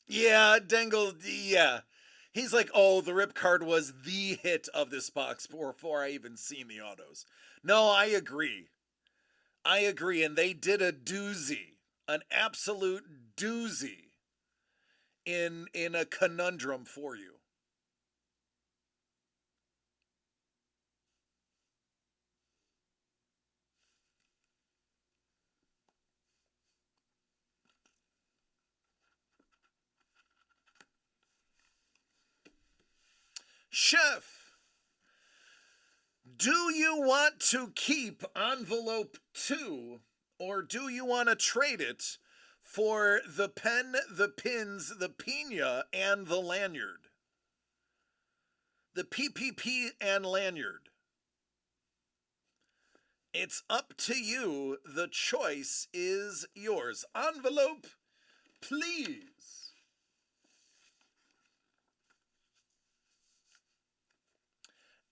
Yeah, Dangle, yeah. He's like, oh, the rip card was the hit of this box before I even seen the autos. No, I agree. I agree, and they did a doozy, an absolute doozy in a conundrum for you. Chef, do you want to keep envelope 2 or do you want to trade it for the pen, the pins, the pina, and the lanyard? The PPP and lanyard. It's up to you. The choice is yours. Envelope, please.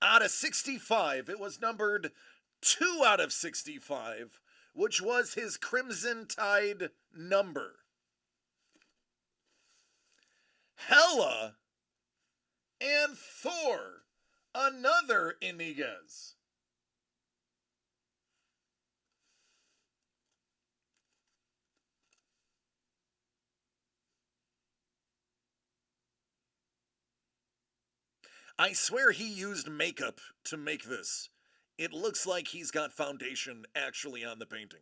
Out of 65, it was numbered 2 out of 65, which was his Crimson Tide number. Hella and Thor, another Iniguez. I swear he used makeup to make this. It looks like he's got foundation actually on the painting.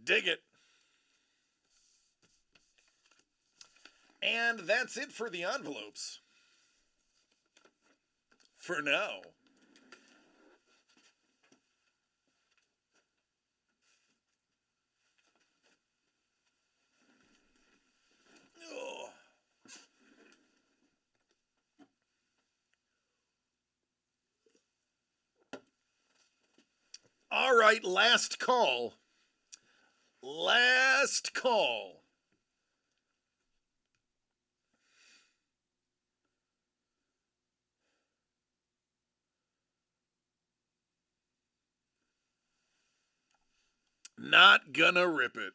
Dig it. And that's it for the envelopes. For now. Oh. All right, last call. Last call. Not gonna rip it.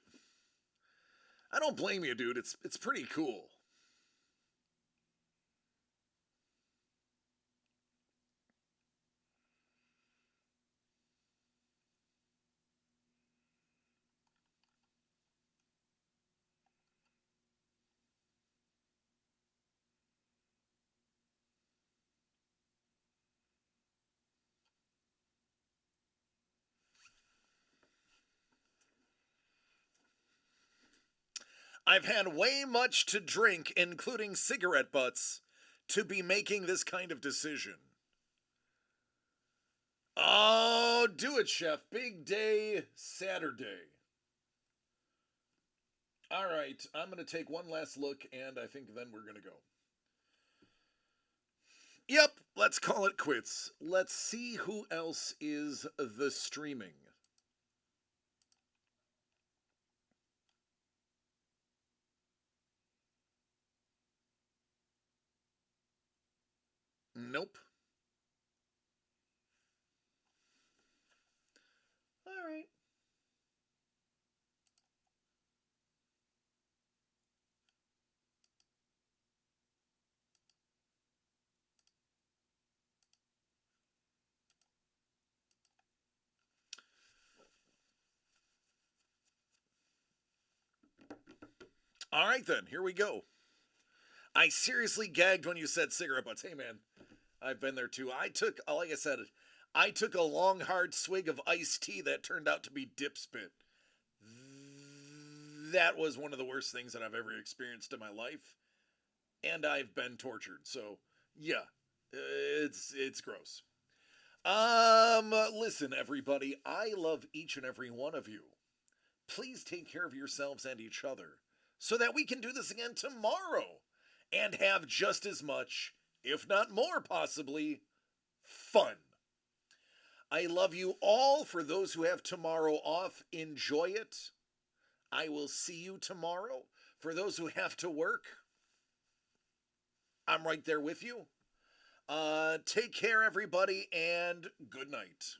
I don't blame you, dude. It's pretty cool. I've had way much to drink, including cigarette butts, to be making this kind of decision. Oh, do it, Chef. Big day Saturday. All right, I'm going to take one last look, and I think then we're going to go. Yep, let's call it quits. Let's see who else is the streaming. Nope. All right. All right, then. Here we go. I seriously gagged when you said cigarette butts. Hey, man, I've been there too. Like I said, I took a long, hard swig of iced tea that turned out to be dip spit. That was one of the worst things that I've ever experienced in my life, and I've been tortured. So, yeah, it's gross. Listen, everybody, I love each and every one of you. Please take care of yourselves and each other so that we can do this again tomorrow and have just as much, if not more possibly, fun. I love you all. For those who have tomorrow off, enjoy it. I will see you tomorrow. For those who have to work, I'm right there with you. Take care, everybody, and good night.